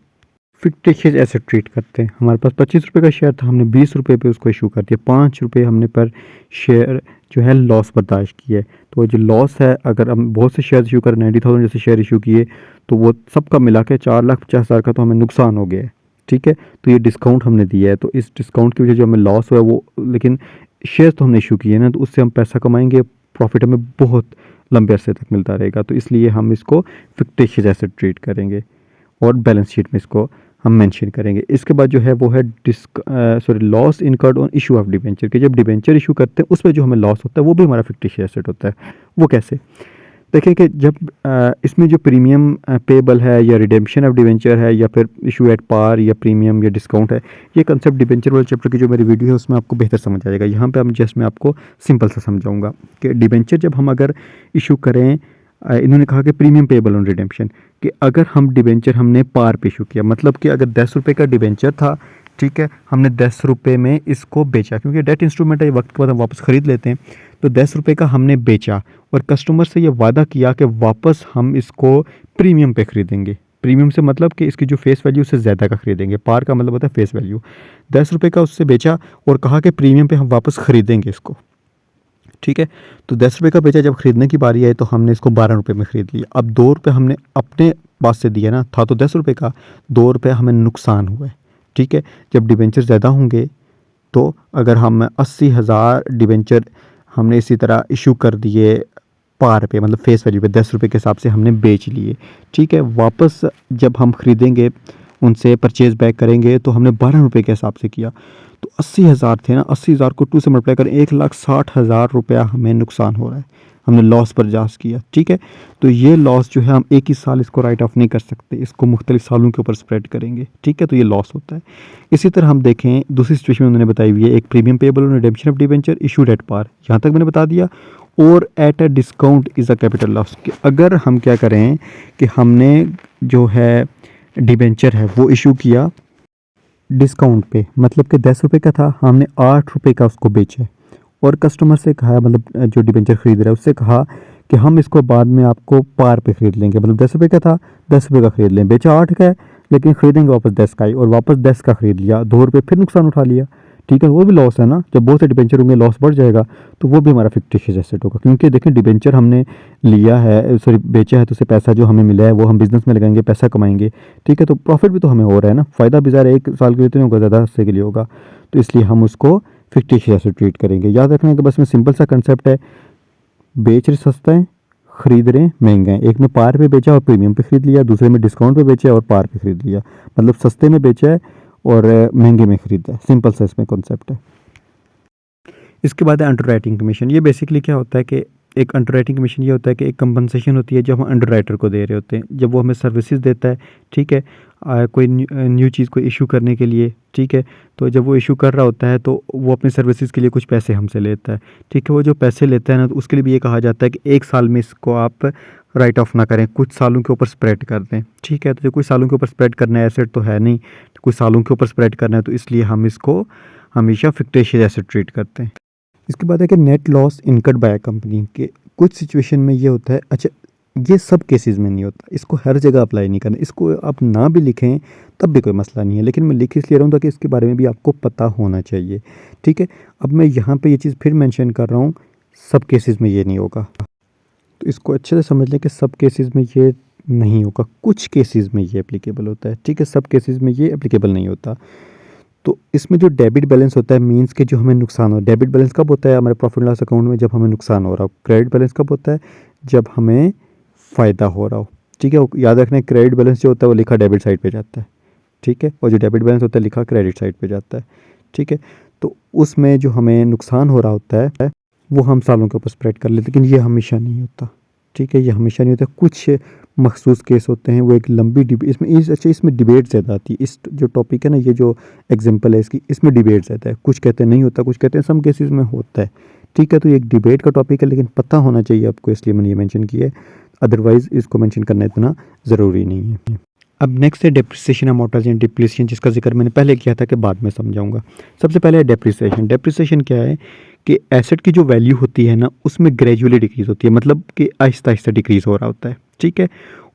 Speaker 1: फिक्टिशियस एसेट ट्रीट करते हैं। हमारे पास 25 रुपये का शेयर था, हमने 20 रुपये पे उसको इशू कर दिया, 5 रुपये हमने पर शेयर जो है लॉस बर्दाश्त किया है। तो जो लॉस है, अगर हम बहुत से शेयर इशू करें, 90,000 जैसे शेयर इशू किए, तो वो सबका मिला के 4,50,000 का तो हमें नुकसान हो गया है, ठीक है। तो ये डिस्काउंट हमने दिया है, तो इस डिस्काउंट की वजह जो हमें लॉस हुआ है वो, लेकिन शेयर तो हमने इशू किए ना, तो उससे हम पैसा कमाएंगे, प्रॉफिट हमें बहुत लंबे अरसे तक मिलता रहेगा। तो इसलिए हम इसको फिक्टिशियस एसेट ट्रीट करेंगे और बैलेंस शीट में इसको हम मेंशन करेंगे। इसके बाद जो है वो है loss incurred on issue of debenture, कि जब डिबेंचर इशू करते हैं उस पर जो हमें लॉस होता है वो भी हमारा फिक्टिशियस एसेट होता है। वो कैसे देखें कि जब इसमें जो प्रीमियम पेबल है या रिडेम्पशन ऑफ डिबेंचर है या फिर इशू एट पार या प्रीमियम या डिस्काउंट है, ये कंसेप्ट डिबेंचर वाले चैप्टर की जो मेरी वीडियो है उसमें आपको बेहतर समझ आ जाएगा। यहाँ पे हम जस्ट मैं आपको सिंपल सा समझाऊंगा कि डिबेंचर जब हम अगर इशू करें, इन्होंने कहा कि प्रीमियम पेबल ऑन रिडेम्पशन, कि अगर हम डिबेंचर हमने पार पे इशू किया, मतलब कि अगर 10 रुपये का डिबेंचर था, ठीक है, हमने 10 रुपये में इसको बेचा, क्योंकि डेट इंस्ट्रूमेंट है, ये वक्त के बाद हम वापस ख़रीद लेते हैं, तो 10 रुपये का हमने बेचा और कस्टमर से ये वादा किया कि वापस हम इसको प्रीमियम पे ख़रीदेंगे। प्रीमियम से मतलब कि इसकी जो फेस वैल्यू उससे ज़्यादा का ख़रीदेंगे, पार का मतलब होता है फेस वैल्यू। 10 रुपये का उससे बेचा और कहा कि प्रीमियम पे हम वापस ख़रीदेंगे इसको, ठीक है। तो 10 रुपये का बेचा, जब ख़रीदने की बारी आई तो हमने इसको 12 रुपये में ख़रीद लिया। अब 2 रुपये हमने अपने पास से दिया ना, था तो 10 रुपये का, 2 रुपये हमें नुकसान हुए, ठीक है। जब डिबेंचर ज़्यादा होंगे तो अगर हम 80,000 डिबेंचर हमने इसी तरह इशू कर दिए पार पे, मतलब फेस वैल्यू पे 10 रुपये के हिसाब से हमने बेच लिए, ठीक है। वापस जब हम ख़रीदेंगे, उनसे परचेज़ बैक करेंगे, तो हमने 12 रुपये के हिसाब से किया। तो 80,000 थे ना, 80,000 को 2 से मल्टीप्लाई करें, 1,60,000 रुपया हमें नुकसान हो रहा है, हमने लॉस बर्दाश्त किया। ठीक है, तो ये लॉस जो है हम एक ही साल इसको राइट ऑफ नहीं कर सकते, इसको मुख्तलिफ सालों के ऊपर स्प्रेड करेंगे। ठीक है, तो ये लॉस होता है। इसी तरह हम देखें दूसरी सिचुएशन में उन्होंने बताई हुई है, एक प्रीमियम पेबल और redemption of debenture issued at par, यहाँ तक मैंने बता दिया। और at a discount is a capital loss, कि अगर हम क्या करें कि हमने जो है डिबेंचर है वो इशू किया डिस्काउंट पे, मतलब कि 10 रुपये का था, हमने 8 रुपये का उसको बेचा और कस्टमर से कहा, मतलब जो डिबेंचर ख़रीद रहा है उससे कहा कि हम इसको बाद में आपको पार पे ख़रीद लेंगे, मतलब 10 रुपये का था, 10 रुपये का ख़रीद लें, बेचा 8 का है लेकिन ख़रीदेंगे वापस 10 का ही, और वापस 10 का ख़रीद लिया, 2 रुपये फिर नुकसान उठा लिया। ठीक है, वो भी लॉस है ना, जब बहुत से डिबेंचर होंगे लॉस बढ़ जाएगा, तो वो भी हमारा फिक्टिशियस एसेट होगा, क्योंकि देखें डिबेंचर हमने लिया है, सॉरी बेचा है, तो उससे पैसा जो हमें मिला है वो हम बिज़नेस में लगाएंगे, पैसा कमाएंगे। ठीक है, तो प्रॉफिट भी तो हमें हो रहा है ना, फ़ायदा भी ज़्यादा 1 साल के लिए तो नहीं होगा, ज़्यादा हिस्से के लिए होगा, तो इसलिए हम उसको फिक्टिशियस एसेट ट्रीट करेंगे। याद रखना है कि बस में सिंपल सा कंसेप्ट है, बेच रहे सस्ता है, ख़रीद रहे हैं महंगा है। एक में पार पे बेचा और प्रीमियम पे ख़रीद लिया, दूसरे में डिस्काउंट पे बेचा और पार पे ख़रीद लिया, मतलब सस्ते में बेचा है और महंगे में ख़रीदा है। सिंपल सा इसमें कॉन्सेप्ट है। इसके बाद है अंडरराइटिंग कमीशन। ये बेसिकली क्या होता है कि एक अंडरराइटिंग कमीशन ये होता है कि एक कंपनसेशन होती है जो हम अंडरराइटर को दे रहे होते हैं, जब वो हमें सर्विसेज देता है। ठीक है, कोई न्यू चीज़ को इशू करने के लिए। ठीक है, तो जब वो इशू कर रहा होता है तो वो अपनी सर्विसेज के लिए कुछ पैसे हमसे लेता है। ठीक है, वो जो पैसे लेता है ना, तो उसके लिए भी ये कहा जाता है कि 1 साल में इसको आप राइट ऑफ ना करें, कुछ सालों के ऊपर स्प्रेड कर दें। ठीक है, तो जो कुछ सालों के ऊपर स्प्रेड करना है, एसेट तो है नहीं, तो कुछ सालों के ऊपर स्प्रेड करना है, तो इसलिए हम इसको हमेशा फिक्टिशियस एसेट ट्रीट करते हैं। इसके बाद है कि net loss incurred by company, के कुछ सिचुएशन में ये होता है। अच्छा, ये सब केसेस में नहीं होता, इसको हर जगह अप्लाई नहीं करना, इसको आप ना भी लिखें तब भी कोई मसला नहीं है, लेकिन मैं लिख इसलिए रहा हूँ ताकि इसके बारे में भी आपको पता होना चाहिए। ठीक है, अब मैं यहाँ पे ये चीज़ फिर मेंशन कर रहा हूँ, सब केसेस में ये नहीं होगा, तो इसको अच्छे से समझ लें कि सब केसेस में ये नहीं होगा, कुछ केसेस में ये एप्लीकेबल होता है। ठीक है, सब केसेस में ये एप्लीकेबल नहीं होता। तो इसमें जो डेबिट बैलेंस होता है, मींस के जो हमें नुकसान हो, डेबिट बैलेंस कब होता है हमारे प्रॉफिट लॉस अकाउंट में, जब हमें नुकसान हो रहा हो। क्रेडिट बैलेंस कब होता है, जब हमें फ़ायदा हो रहा हो। ठीक है, याद रखना है क्रेडिट बैलेंस जो होता है वो लिखा डेबिट साइड पे जाता है। ठीक है, और जो डेबिट बैलेंस होता है लिखा क्रेडिट साइड पे जाता है। ठीक है, तो उसमें जो हमें नुकसान हो रहा होता है वो हम सालों के ऊपर स्प्रेड कर लेते, लेकिन ये हमेशा नहीं होता। ठीक है, ये हमेशा नहीं होता, कुछ मखसूस केस होते हैं, वो एक लंबी इसमें डिबेट ज़्यादा आती है। इस जो टॉपिक है ना, ये जो एग्जांपल है इसकी, इसमें डिबेट ज़्यादा है, कुछ कहते हैं नहीं होता, कुछ कहते हैं सम केसेस में होता है। ठीक है, तो ये एक डिबेट का टॉपिक है, लेकिन पता होना चाहिए आपको, इसलिए मैंने ये मेंशन किया है, अदरवाइज़ इसको मेंशन करना इतना ज़रूरी नहीं है। अब नेक्स्ट है डेप्रिसिएशन, अमोर्टाइजेशन, डिप्रिसिएशन, जिसका जिक्र मैंने पहले किया था कि बाद में समझाऊंगा। सबसे पहले है डेप्रिसिएशन। डेप्रिसिएशन क्या है कि एसेट की जो वैल्यू होती है ना, उसमें ग्रेजुअली डिक्रीज़ होती है, मतलब कि आहिस्ता आहिस्ता डिक्रीज़ हो रहा होता है। ठीक है,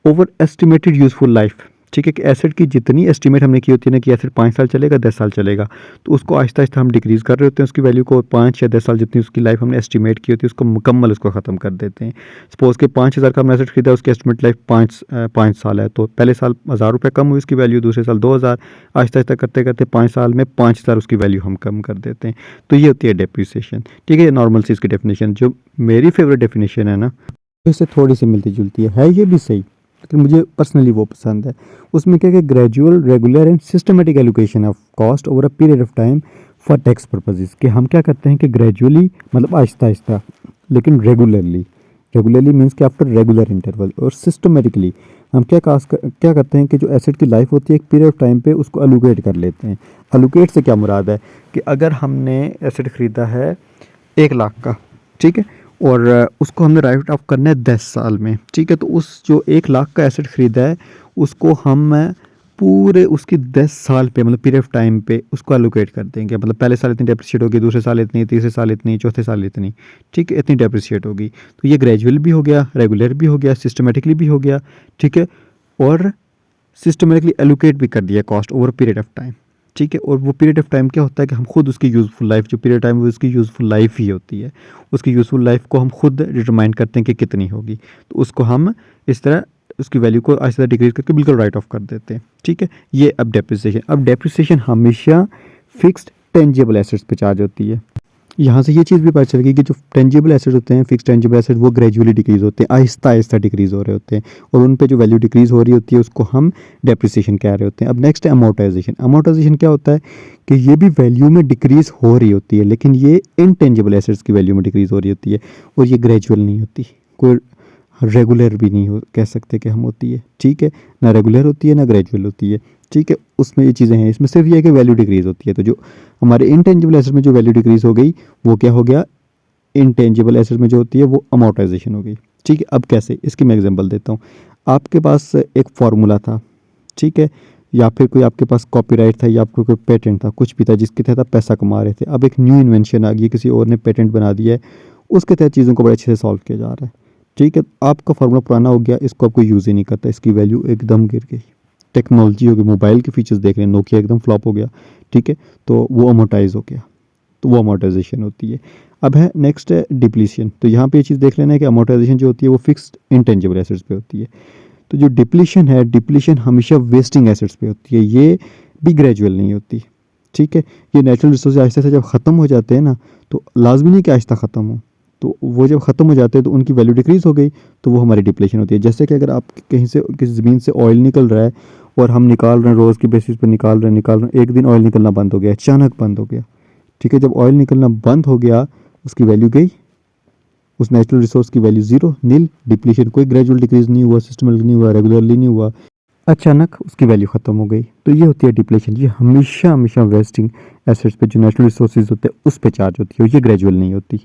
Speaker 1: ओवर एस्टिमेटेड यूज़फुल लाइफ। ठीक है, कि एसेट की जितनी एस्टिमेट हमने की होती है ना कि एसेट 5 साल चलेगा, 10 साल चलेगा, तो उसको आहिस्ता आहिस्ता हम डिक्रीज़ कर रहे होते हैं उसकी वैल्यू को, 5 या 10 साल जितनी उसकी लाइफ हमने एस्टिमेट की होती है उसको मुकम्मल उसको ख़त्म कर देते हैं। सपोज़ कि 5,000 का हमने एसेट खरीदा, उसकी एस्टिमेट लाइफ 5 साल है, तो पहले साल 1,000 रुपये कम हुई उसकी वैल्यू, दूसरे साल 2,000, आहिस्ता आहिस्ता करते करते 5 साल में 5,000 उसकी वैल्यू हम कम कर देते हैं। तो ये होती है डेप्रिसिएशन। ठीक है, ये नॉर्मल सी इसकी डेफिनेशन, जो मेरी फेवरेट डेफिनेशन है ना, इससे थोड़ी सी मिलती जुलती है ये भी सही, लेकिन मुझे पर्सनली वो पसंद है। उसमें क्या है, gradual, regular and systematic allocation of cost over a period of time for tax purposes, कि हम क्या करते हैं कि ग्रेजुअली मतलब आहिस्ता आहिस्ता, लेकिन रेगुलरली मीन्स कि आफ्टर रेगुलर इंटरवल, और सिस्टमेटिकली हम क्या करते हैं कि जो एसेट की लाइफ होती है एक पीरियड ऑफ टाइम पे उसको एलोकेट कर लेते हैं। एलोकेट से क्या मुराद है कि अगर हमने एसेट ख़रीदा है 1 लाख का, ठीक है, और उसको हमने राइट ऑफ करना है 10 साल में। ठीक है, तो उस जो 1 लाख का एसेट ख़रीदा है उसको हम पूरे उसकी 10 साल पे, मतलब पीरियड ऑफ टाइम पे उसको एलोकेट कर देंगे, मतलब पहले साल इतनी डेप्रिशिएट होगी, दूसरे साल इतनी, तीसरे साल इतनी, चौथे साल इतनी। ठीक है, इतनी डेप्रिशिएट होगी। तो ये ग्रेजुअल भी हो गया, रेगुलर भी हो गया, सिस्टमेटिकली भी हो गया। ठीक है, और सिस्टमेटिकली एलोकेट भी कर दिया cost over period of time. ठीक है, और वो पीरियड ऑफ टाइम क्या होता है कि हम खुद उसकी यूज़फुल लाइफ, जो पीरियड टाइम है उसकी यूज़फुल लाइफ ही होती है, उसकी यूज़फुल लाइफ को हम खुद डिटरमाइन करते हैं कि कितनी होगी, तो उसको हम इस तरह उसकी वैल्यू को आहिस्ता डिक्रीज करके बिल्कुल राइट ऑफ कर देते हैं। ठीक है, ये अब डेप्रिसिएशन हमेशा फिक्स्ड टेंजिबल एसेट्स पे चार्ज होती है। यहाँ से ये चीज़ भी पता चलेगी कि जो टेंजिबल एसेट्स होते हैं, फिक्स टेंजिबल एसेट्स, वो ग्रेजुअली डिक्रीज़ होते हैं, आहिस्ता आहिस्ता डिक्रीज़ हो रहे होते हैं, और उन पे जो वैल्यू डिक्रीज़ हो रही होती है उसको हम डेप्रिसिएशन कह रहे होते हैं। अब नेक्स्ट है अमोर्टाइजेशन। अमोर्टाइजेशन क्या होता है कि ये भी वैल्यू में डिक्रीज़ हो रही होती है, लेकिन ये इनटेंजिबल एसेट्स की वैल्यू में डिक्रीज़ हो रही होती है, और ये ग्रेजुअल नहीं होती, कोई रेगुलर भी नहीं हो कह सकते कि हम होती है, ठीक है, ना रेगुलर होती है ना ग्रेजुअल होती है, ठीक है। उसमें ये चीज़ें हैं, इसमें सिर्फ ये है कि वैल्यू डिक्रीज़ होती है। तो जो हमारे इनटेंजिबल एसेट में जो वैल्यू डिक्रीज़ हो गई वो क्या हो गया, इनटेंजिबल एसेट में जो होती है वो अमोर्टाइजेशन हो गई, ठीक है। अब कैसे, इसकी मैं एग्जांपल देता हूँ। आपके पास एक फार्मूला था, ठीक है, या फिर कोई आपके पास कॉपीराइट था, या आपको कोई पेटेंट था, कुछ भी था जिसके तहत आप पैसा कमा रहे थे। अब एक न्यू इन्वेंशन आ गई, किसी और ने पेटेंट बना दिया है, उसके तहत चीज़ों को बड़े अच्छे से सॉल्व किया जा रहा है, ठीक है। आपका फार्मूला पुराना हो गया, इसको आपको यूज़ ही नहीं करता, इसकी वैल्यू एकदम गिर गई। टेक्नोलॉजी हो गई, मोबाइल के फीचर्स देख रहे हैं, नोकिया एकदम फ्लॉप हो गया, ठीक है, तो वो अमोर्टाइज हो गया, तो वो अमोर्टाइजेशन होती है। अब है नेक्स्ट है डिप्लीशन। तो यहाँ पे ये चीज़ देख लेना है कि अमोर्टाइजेशन जो होती है वो फिक्स्ड इंटेंजिबल एसेट्स पे होती है। तो जो डिप्लीशन है, डिप्लीशन हमेशा वेस्टिंग एसेट्स पे होती है, ये भी ग्रेजुअल नहीं होती, ठीक है। ये नेचुरल रिसोर्स आहिस्ता से जब ख़त्म हो जाते हैं ना, तो लाजमी नहीं कि आहिस्ता ख़त्म हो, तो वो जब ख़त्म हो जाते हैं तो उनकी वैल्यू डिक्रीज़ हो गई, तो वो हमारी डिप्लीशन होती है। जैसे कि अगर आप कहीं से किसी ज़मीन से ऑयल निकल रहा है और हम निकाल रहे हैं, रोज़ की बेसिस पर निकाल रहे हैं, एक दिन ऑयल निकलना बंद हो गया, अचानक बंद हो गया, ठीक है। जब ऑयल निकलना बंद हो गया, उसकी वैल्यू गई, उस नेचुरल रिसोर्स की वैल्यू ज़ीरो, नील, डिप्लीशन, कोई ग्रेजुअल डिक्रीज़ नहीं हुआ, सिस्टमैटिक नहीं हुआ, रेगुलरली नहीं हुआ, अचानक उसकी वैल्यू ख़त्म हो गई। तो ये होती है डिप्लीशन। ये हमेशा हमेशा वेस्टिंग एसेट्स पे जो नेचुरल रिसोर्सेज होते हैं उस पे चार्ज होती है, और ये ग्रेजुअल नहीं होती।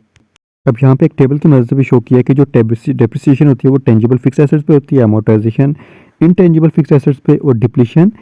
Speaker 1: अब यहाँ पे एक टेबल की मदद से भी शो किया है कि जो डेप्रिसिएशन होती है वो टेंजिबल फिक्स एसेट्स पे होती है, अमोर्टाइजेशन इनटेंजिबल फिक्स एसेट्स पे, और डिप्लीशन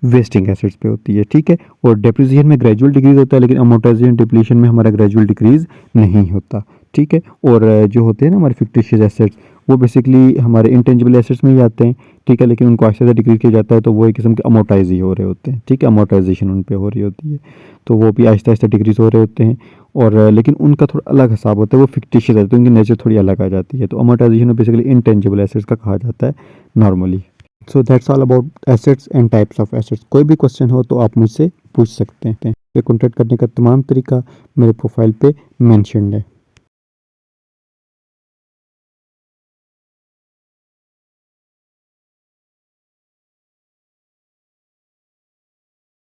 Speaker 1: वेस्टिंग एसेट्स पे होती है, ठीक है। और डेप्रिसिएशन में ग्रेजुअल डिक्रीज होता है, लेकिन अमोर्टाइजेशन डिप्लीशन में हमारा ग्रेजुअल डिक्रीज नहीं होता, ठीक है। और जो होते हैं ना हमारे फिक्टिशियस एसेट्स, वो बेसिकली हमारे इंटेंजिबल एसेट्स में ही आते हैं, ठीक है, लेकिन उनको आहिस्ता से डिक्रीज किया जाता है, तो वो एक किस्म के अमोर्टाइज ही हो रहे होते हैं, ठीक है, अमोर्टाइजेशन उन पे हो रही होती है, तो वो भी आहिस्ता आहिस्ता डिक्रीज हो रहे होते हैं। और लेकिन उनका थोड़ा अलग हिसाब होता है, वो फिक्टिशियस है तो उनकी नेचर थोड़ी अलग आ जाती है। तो अमोर्टाइजेशन बेसिकली इंटेंजिबल एसेट्स का कहा जाता है normally. So that's all about assets and types of assets. कोई भी क्वेश्चन हो तो आप मुझसे पूछ सकते हैं। पे कॉन्टैक्ट करने का तमाम तरीका मेरे प्रोफाइल पे मेंशन्ड है।